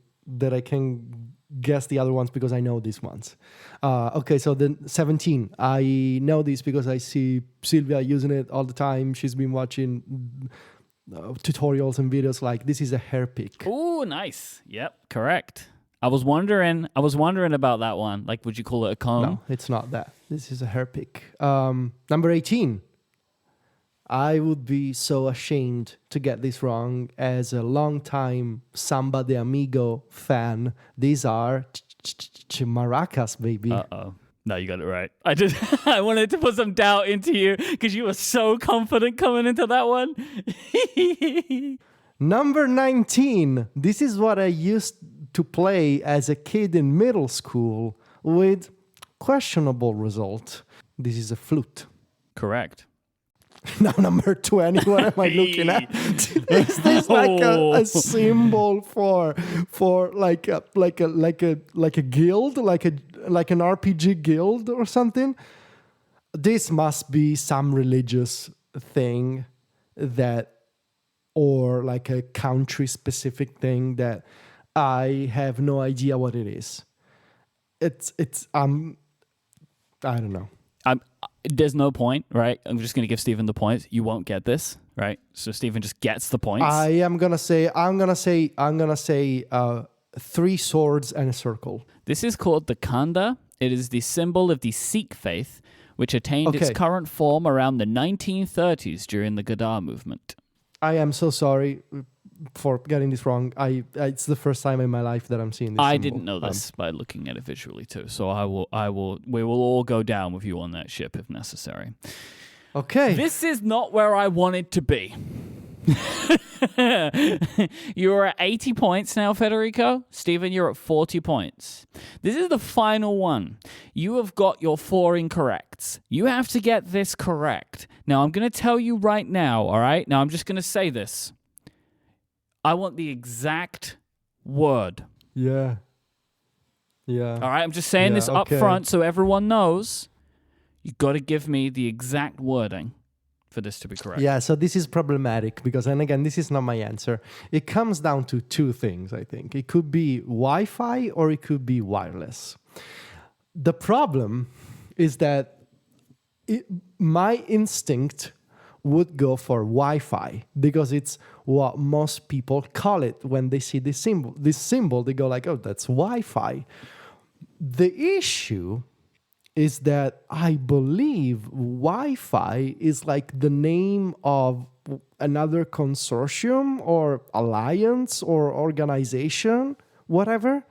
guess the other ones because I know these ones. Okay, so then 17. I know this because I see Sylvia using it all the time. She's been watching tutorials and videos like this is a hair pick. Ooh, nice. Yep, correct. I was wondering about that one. Like, would you call it a comb? No, it's not that. This is a hair pick. Number 18. I would be so ashamed to get this wrong as a longtime Samba de Amigo fan. These are maracas, baby. Uh-oh. No, you got it right. I wanted to put some doubt into you because you were so confident coming into that one. Number 19. This is what I used to play as a kid in middle school with questionable result. This is a flute. Correct. Now number 20, what am I looking at? Is this like a symbol for like a guild, like an RPG guild or something? This must be some religious thing or like a country specific thing that I have no idea what it is. It's I don't know. There's no point, right? I'm just going to give Stephen the points. You won't get this, right? So Stephen just gets the points. I'm gonna say 3 swords and a circle. This is called the Khanda. It is the symbol of the Sikh faith, which attained its current form around the 1930s during the Gadar movement. I am so sorry for getting this wrong. It's the first time in my life that I'm seeing this I symbol. didn't know this by looking at it visually too. So we will all go down with you on that ship if necessary. Okay. This is not where I wanted to be. You're at 80 points now, Federico. Stephen, you're at 40 points. This is the final one. You have got your 4 incorrects. You have to get this correct. Now, I'm going to tell you right now, all right? Now, I'm just going to say this. I want the exact word. Yeah. All right? I'm just saying this up front so everyone knows. You got to give me the exact wording for this to be correct. Yeah, so this is problematic because, and again, this is not my answer. It comes down to 2 things, I think. It could be Wi-Fi or it could be wireless. The problem is that my instinct would go for Wi-Fi because it's what most people call it when they see this symbol. They go like, oh, that's Wi-Fi. The issue is that I believe Wi-Fi is like the name of another consortium or alliance or organization, whatever.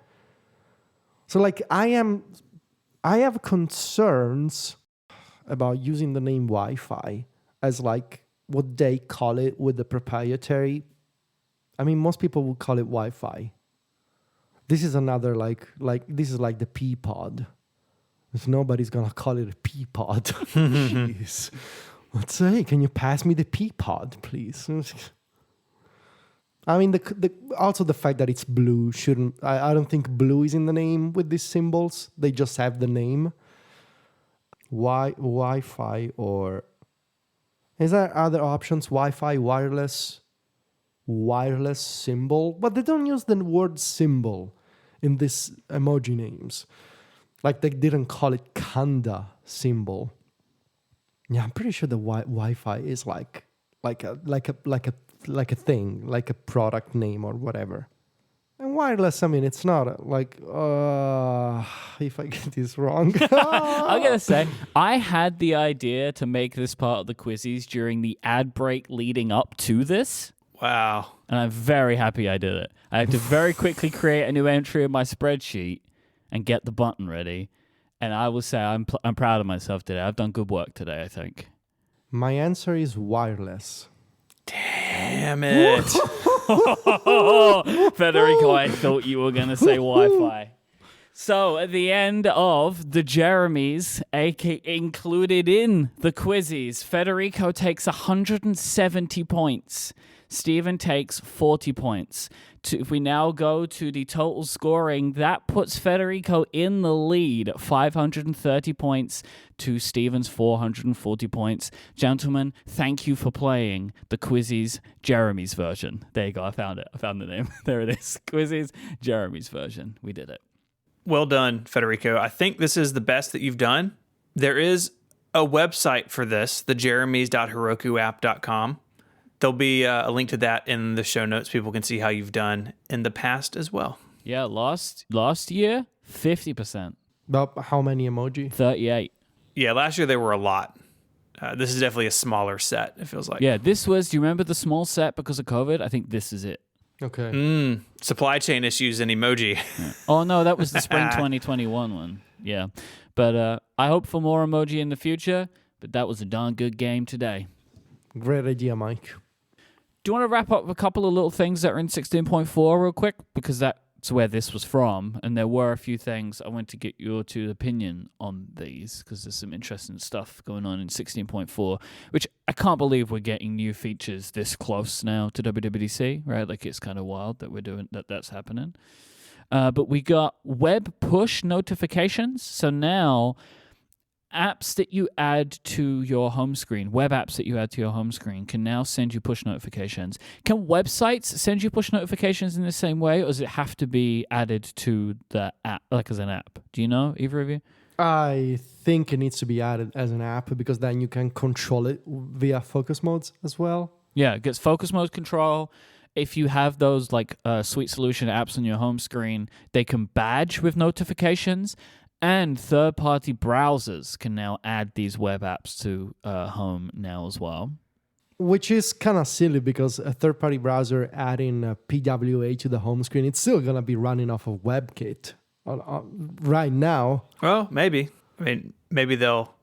So like I have concerns about using the name Wi-Fi as like what they call it with the proprietary. I mean, most people would call it Wi-Fi. This is another this is like the P-pod. If nobody's gonna call it a P-pod. Jeez. Let's say, can you pass me the P-pod, please? I mean, also the fact that it's blue shouldn't. I don't think blue is in the name with these symbols. They just have the name. Wi-Fi or is there other options? Wi-Fi, wireless symbol, but they don't use the word symbol in these emoji names. Like they didn't call it Khanda symbol. Yeah, I'm pretty sure the Wi-Fi is like a thing, like a product name or whatever. And wireless, I mean, it's not like, if I get this wrong. I'm going to say, I had the idea to make this part of the quizzes during the ad break leading up to this. Wow. And I'm very happy I did it. I had to very quickly create a new entry in my spreadsheet and get the button ready. And I will say I'm proud of myself today. I've done good work today, I think. My answer is wireless. Damn it. Federico, I thought you were going to say Wi-Fi. So at the end of the Jeremies, included in the quizzes, Federico takes 170 points. Stephen takes 40 points. If we now go to the total scoring, that puts Federico in the lead, 530 points to Stephen's 440 points. Gentlemen, thank you for playing the Quizzes Jeremies version. There you go, I found it. I found the name. There it is. Quizzes Jeremies version. We did it. Well done, Federico. I think this is the best that you've done. There is a website for this, the jeremies.herokuapp.com. There'll be a link to that in the show notes. People can see how you've done in the past as well. Yeah, last year, 50%. But how many emoji? 38. Yeah, last year there were a lot. This is definitely a smaller set, it feels like. Yeah, this was, do you remember the small set because of COVID? I think this is it. Okay. Supply chain issues and emoji. Yeah. Oh, no, that was the spring 2021 one. Yeah. But I hope for more emoji in the future, but that was a darn good game today. Great idea, Mike. Do you want to wrap up a couple of little things that are in 16.4 real quick? Because that's where this was from. And there were a few things I want to get your two opinion on these because there's some interesting stuff going on in 16.4, which I can't believe we're getting new features this close now to WWDC, right? Like it's kind of wild that we're doing that's happening. But we got web push notifications. So now apps that you add to your home screen, web apps that you add to your home screen can now send you push notifications. Can websites send you push notifications in the same way, or does it have to be added to the app, like as an app? Do you know, either of you? I think it needs to be added as an app because then you can control it via focus modes as well. Yeah, it gets focus mode control. If you have those like Sweet Solution apps on your home screen, they can badge with notifications. And third-party browsers can now add these web apps to home now as well. Which is kind of silly because a third-party browser adding a PWA to the home screen, it's still going to be running off of WebKit right now. Well, maybe. I mean, maybe they'll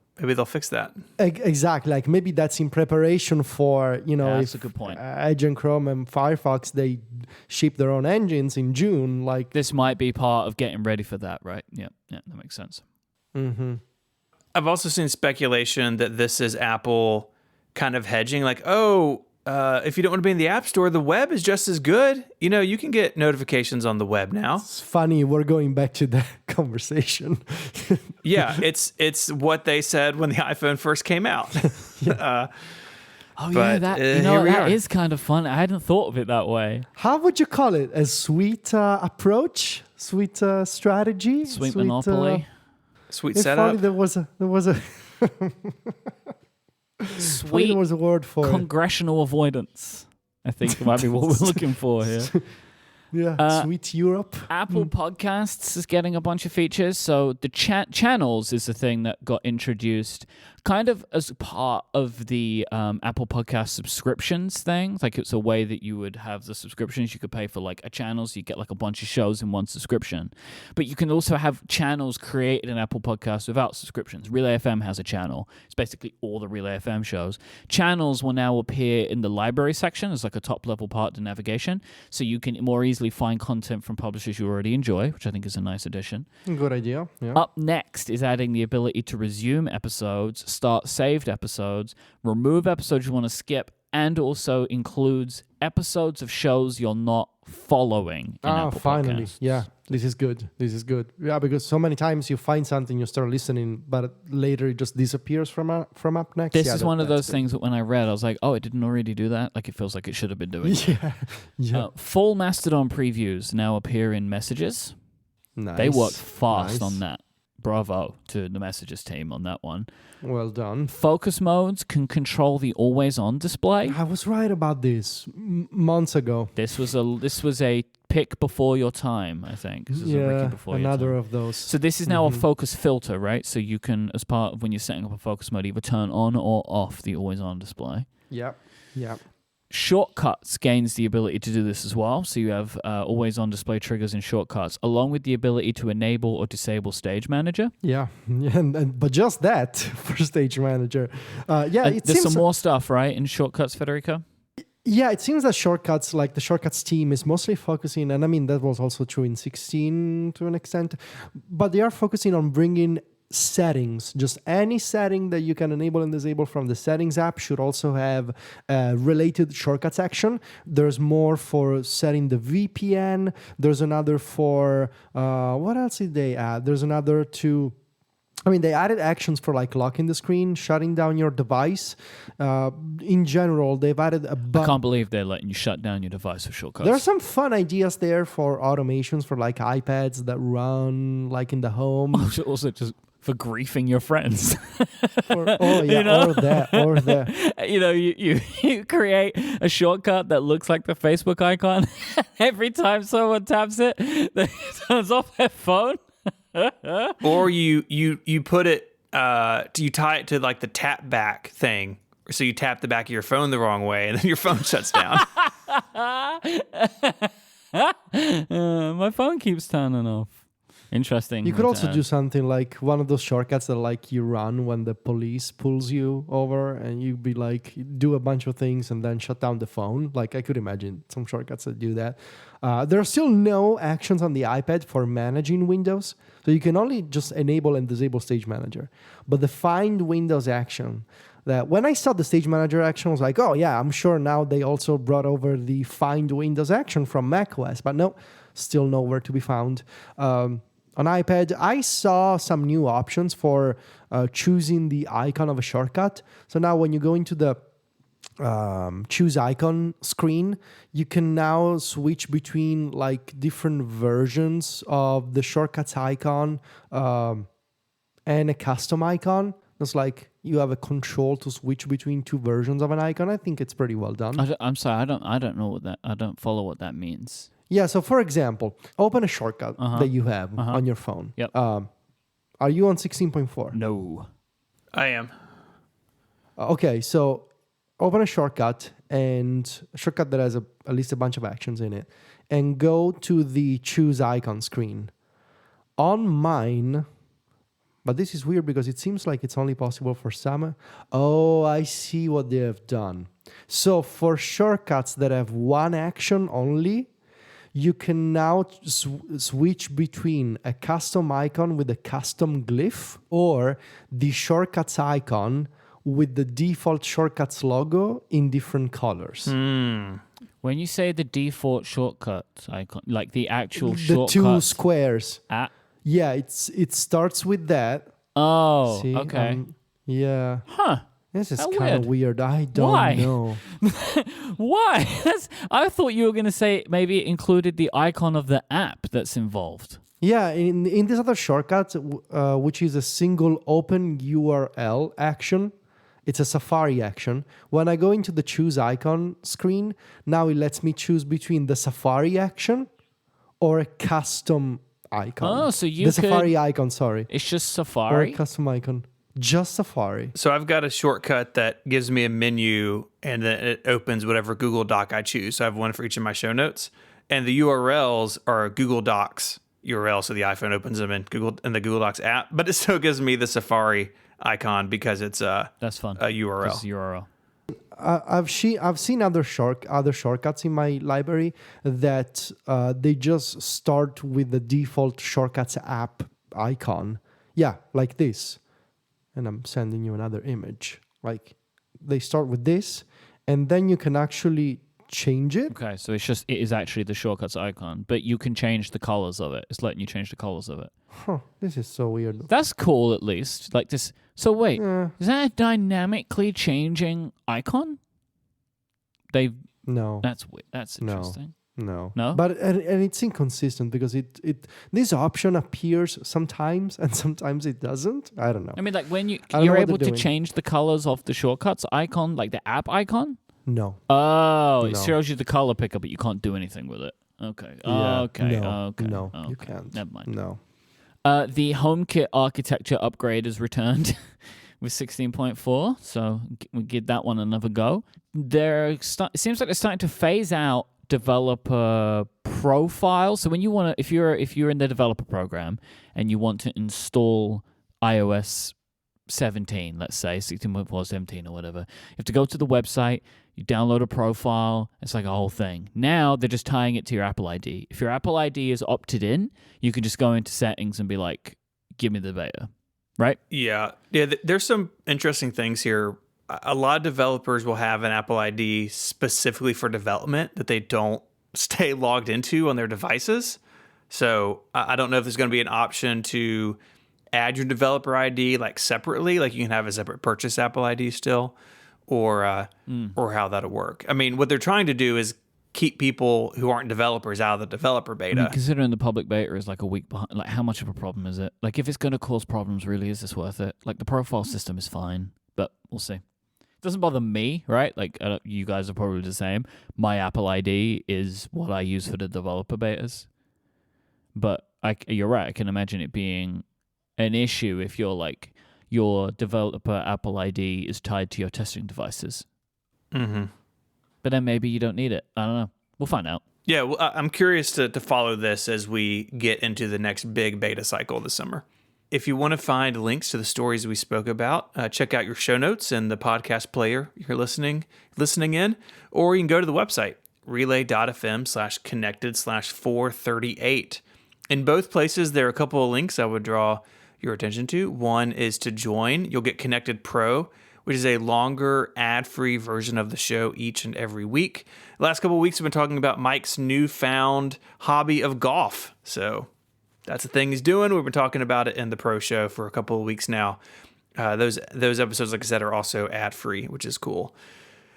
fix that. Exactly. Like maybe that's in preparation for, that's a good point. Edge and Chrome and Firefox, they ship their own engines in June. Like this might be part of getting ready for that, right? Yeah, that makes sense. Mm-hmm. I've also seen speculation that this is Apple kind of hedging, like, if you don't want to be in the App Store, the web is just as good. You can get notifications on the web now. It's funny, we're going back to that conversation. Yeah, it's what they said when the iPhone first came out. That is kind of fun. I hadn't thought of it that way. How would you call it? A sweet approach? Sweet strategy? Sweet monopoly? Sweet if setup? Only there was a sweet there was a word for congressional avoidance, I think might be what we're looking for here. Yeah, sweet Europe. Apple Podcasts is getting a bunch of features. So the channels is the thing that got introduced kind of as part of the Apple Podcast subscriptions thing. Like it's a way that you would have the subscriptions. You could pay for like a channel, so you get like a bunch of shows in one subscription. But you can also have channels created in Apple Podcasts without subscriptions. Relay FM has a channel. It's basically all the Relay FM shows. Channels will now appear in the library section as like a top level part of the navigation. So you can more easily find content from publishers you already enjoy, which I think is a nice addition. Good idea. Yeah. Up next is adding the ability to resume episodes, start saved episodes, remove episodes you want to skip, and also includes episodes of shows you're not following in Apple finally. Podcasts. Yeah, this is good. Yeah, because so many times you find something, you start listening, but later it just disappears from up next. This is one of those things that when I read, I was like, oh, it didn't already do that? Like it feels like it should have been doing it. Yeah. Full Mastodon previews now appear in Messages. Nice. They worked fast on that. Bravo to the Messages team on that one. Well done. Focus modes can control the always-on display. I was right about this months ago. This was a pick before your time, I think. This is a Ricky before another your time. of those. So this is now a focus filter, right? So you can, as part of when you're setting up a focus mode, either turn on or off the always on display. Yep. Shortcuts gains the ability to do this as well. So you have always on display triggers in shortcuts, along with the ability to enable or disable Stage Manager. Yeah, but just that for Stage Manager. There's some more stuff, right, in shortcuts, Federico? Yeah, it seems that shortcuts, like the shortcuts team, is mostly focusing, and I mean, that was also true in 16 to an extent, but they are focusing on bringing settings. Just any setting that you can enable and disable from the settings app should also have a related shortcuts action. There's more for setting the VPN. There's another for, what else did they add? There's another they added actions for like locking the screen, shutting down your device. In general, they've added a bunch. I can't believe they're letting you shut down your device with shortcuts. There are some fun ideas there for automations for like iPads that run like in the home. Also just for griefing your friends. Or that. You create a shortcut that looks like the Facebook icon. Every time someone taps it, it turns off their phone. Or you put it, you tie it to like the tap back thing. So you tap the back of your phone the wrong way and then your phone shuts down. My phone keeps turning off. Interesting. You could also do something like one of those shortcuts that like you run when the police pulls you over, and you'd be like, do a bunch of things and then shut down the phone. Like I could imagine some shortcuts that do that. There are still no actions on the iPad for managing Windows. So you can only just enable and disable Stage Manager. But the Find Windows action, that when I saw the Stage Manager action, I was like, oh yeah, I'm sure now they also brought over the Find Windows action from macOS. But no, still nowhere to be found. On iPad, I saw some new options for choosing the icon of a shortcut. So now when you go into the choose icon screen, you can now switch between like different versions of the shortcuts icon and a custom icon. It's like you have a control to switch between two versions of an icon. I think it's pretty well done. I'm sorry, I don't know I don't follow what that means. Yeah, so for example, open a shortcut that you have on your phone. Yep. Are you on 16.4? No. I am. Okay, so open a shortcut that has at least a bunch of actions in it, and go to the choose icon screen. On mine, but this is weird because it seems like it's only possible for some. Oh, I see what they have done. So for shortcuts that have one action only, you can now switch between a custom icon with a custom glyph or the shortcuts icon with the default shortcuts logo in different colors. When you say the default shortcut icon, like the actual the shortcut, two squares. Yeah, it starts with that. Oh, See, okay. Yeah. Huh. This is How kind of weird. I don't Why? know. Why? I thought you were going to say maybe it included the icon of the app that's involved. Yeah, in this other shortcut, which is a single open URL action, it's a Safari action. When I go into the choose icon screen, now it lets me choose between the Safari action or a custom icon. Oh, so you the Safari icon, sorry. It's just Or Safari? a custom icon. Just Safari. So I've got a shortcut that gives me a menu and then it opens whatever Google Doc I choose. So I have one for each of my show notes. And the URLs are Google Docs URL, so the iPhone opens them in the Google Docs app. But it still gives me the Safari icon because it's That's fun. a URL. It's URL. I've seen other shortcuts in my library that they just start with the default shortcuts app icon. Yeah, like this. And I'm sending you another image. Like they start with this, and then you can actually change it. Okay, so it is actually the shortcuts icon, but you can change the colors of it. It's letting you change the colors of it. Huh, this is so weird. That's cool, at least. Like this. So wait, is that a dynamically changing icon? No. That's weird. That's interesting. No. No? And it's inconsistent because it this option appears sometimes and sometimes it doesn't. I don't know. I mean, like when I don't know you're what able they're to doing. change the colors of the shortcuts icon, like the app icon. No. Oh, it No. shows you the color picker, but you can't do anything with it. Okay. Yeah. Okay. No, Okay. no, Okay. you can't. Never mind. No. The HomeKit architecture upgrade is returned with 16.4, so we give that one another go. It seems like they're starting to phase out developer profile. So when you want to, if you're in the developer program and you want to install iOS 17, let's say 16.4, 17 or whatever, you have to go to the website, you download a profile, it's like a whole thing. Now they're just tying it to your Apple ID. If your Apple ID is opted in, you can just go into settings and be like, give me the beta, right? Yeah. There's some interesting things here. A lot of developers will have an Apple ID specifically for development that they don't stay logged into on their devices. So I don't know if there's going to be an option to add your developer ID like separately, like you can have a separate purchase Apple ID still, or how that'll work. I mean, what they're trying to do is keep people who aren't developers out of the developer beta. I mean, considering the public beta is like a week behind, like how much of a problem is it? Like if it's going to cause problems, really, is this worth it? Like the profile system is fine, but we'll see. It doesn't bother me, right? Like you guys are probably the same. My Apple ID is what I use for the developer betas. But you're right. I can imagine it being an issue if you're like your developer Apple ID is tied to your testing devices. Mm-hmm. But then maybe you don't need it. I don't know. We'll find out. Yeah, well, I'm curious to follow this as we get into the next big beta cycle this summer. If you want to find links to the stories we spoke about, check out your show notes in the podcast player you're listening in, or you can go to the website, relay.fm/connected/438. In both places, there are a couple of links I would draw your attention to. One is to join. You'll get Connected Pro, which is a longer ad-free version of the show each and every week. The last couple of weeks, we've been talking about Mike's newfound hobby of golf. So that's the thing he's doing. We've been talking about it in the Pro Show for a couple of weeks now. Those episodes, like I said, are also ad-free, which is cool.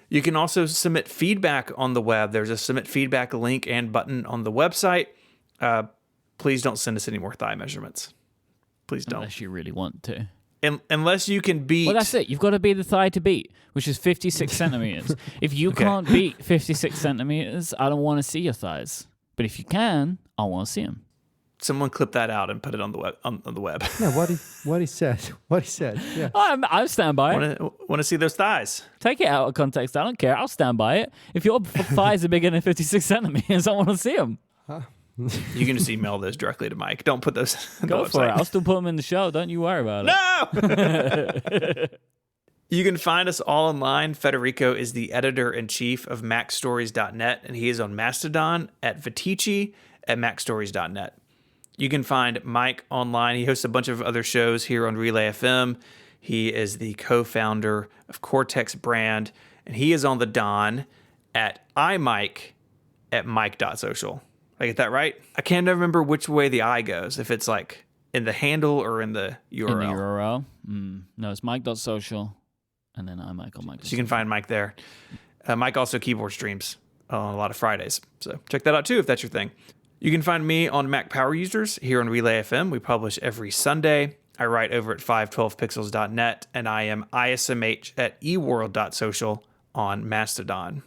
You can also submit feedback on the web. There's a submit feedback link and button on the website. Please don't send us any more thigh measurements. Please don't. Unless you really want to. Unless you can beat... Well, that's it. You've got to be the thigh to beat, which is 56 centimeters. If you can't beat 56 centimeters, I don't want to see your thighs. But if you can, I want to see them. Someone clip that out and put it on the web. On the web. No, what he said. What he said. Yeah. I stand by it. Want to see those thighs? Take it out of context. I don't care. I'll stand by it. If your thighs are bigger than 56 centimeters, I want to see them. You can just email those directly to Mike. Don't put those on Go the for website. it. I'll still put them in the show. Don't you worry about it. No! You can find us all online. Federico is the editor-in-chief of MacStories.net, and he is on Mastodon at Vitici at MacStories.net. You can find Mike online. He hosts a bunch of other shows here on Relay FM. He is the co-founder of Cortex Brand, and he is on the Don at iMike at Mike.social. Did I get that right? I can't remember which way the I goes, if it's like in the handle or in the URL. In the URL? No, it's Mike.social, and then iMike on Mike. So you can find Mike there. Mike also keyboard streams on a lot of Fridays. So check that out too if that's your thing. You can find me on Mac Power Users here on Relay FM. We publish every Sunday. I write over at 512pixels.net, and I am ISMH at eworld.social on Mastodon.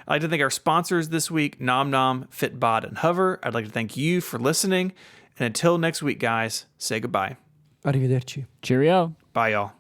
I'd like to thank our sponsors this week, NomNom, Fitbod, and Hover. I'd like to thank you for listening. And until next week, guys, say goodbye. Arrivederci. Cheerio. Bye, y'all.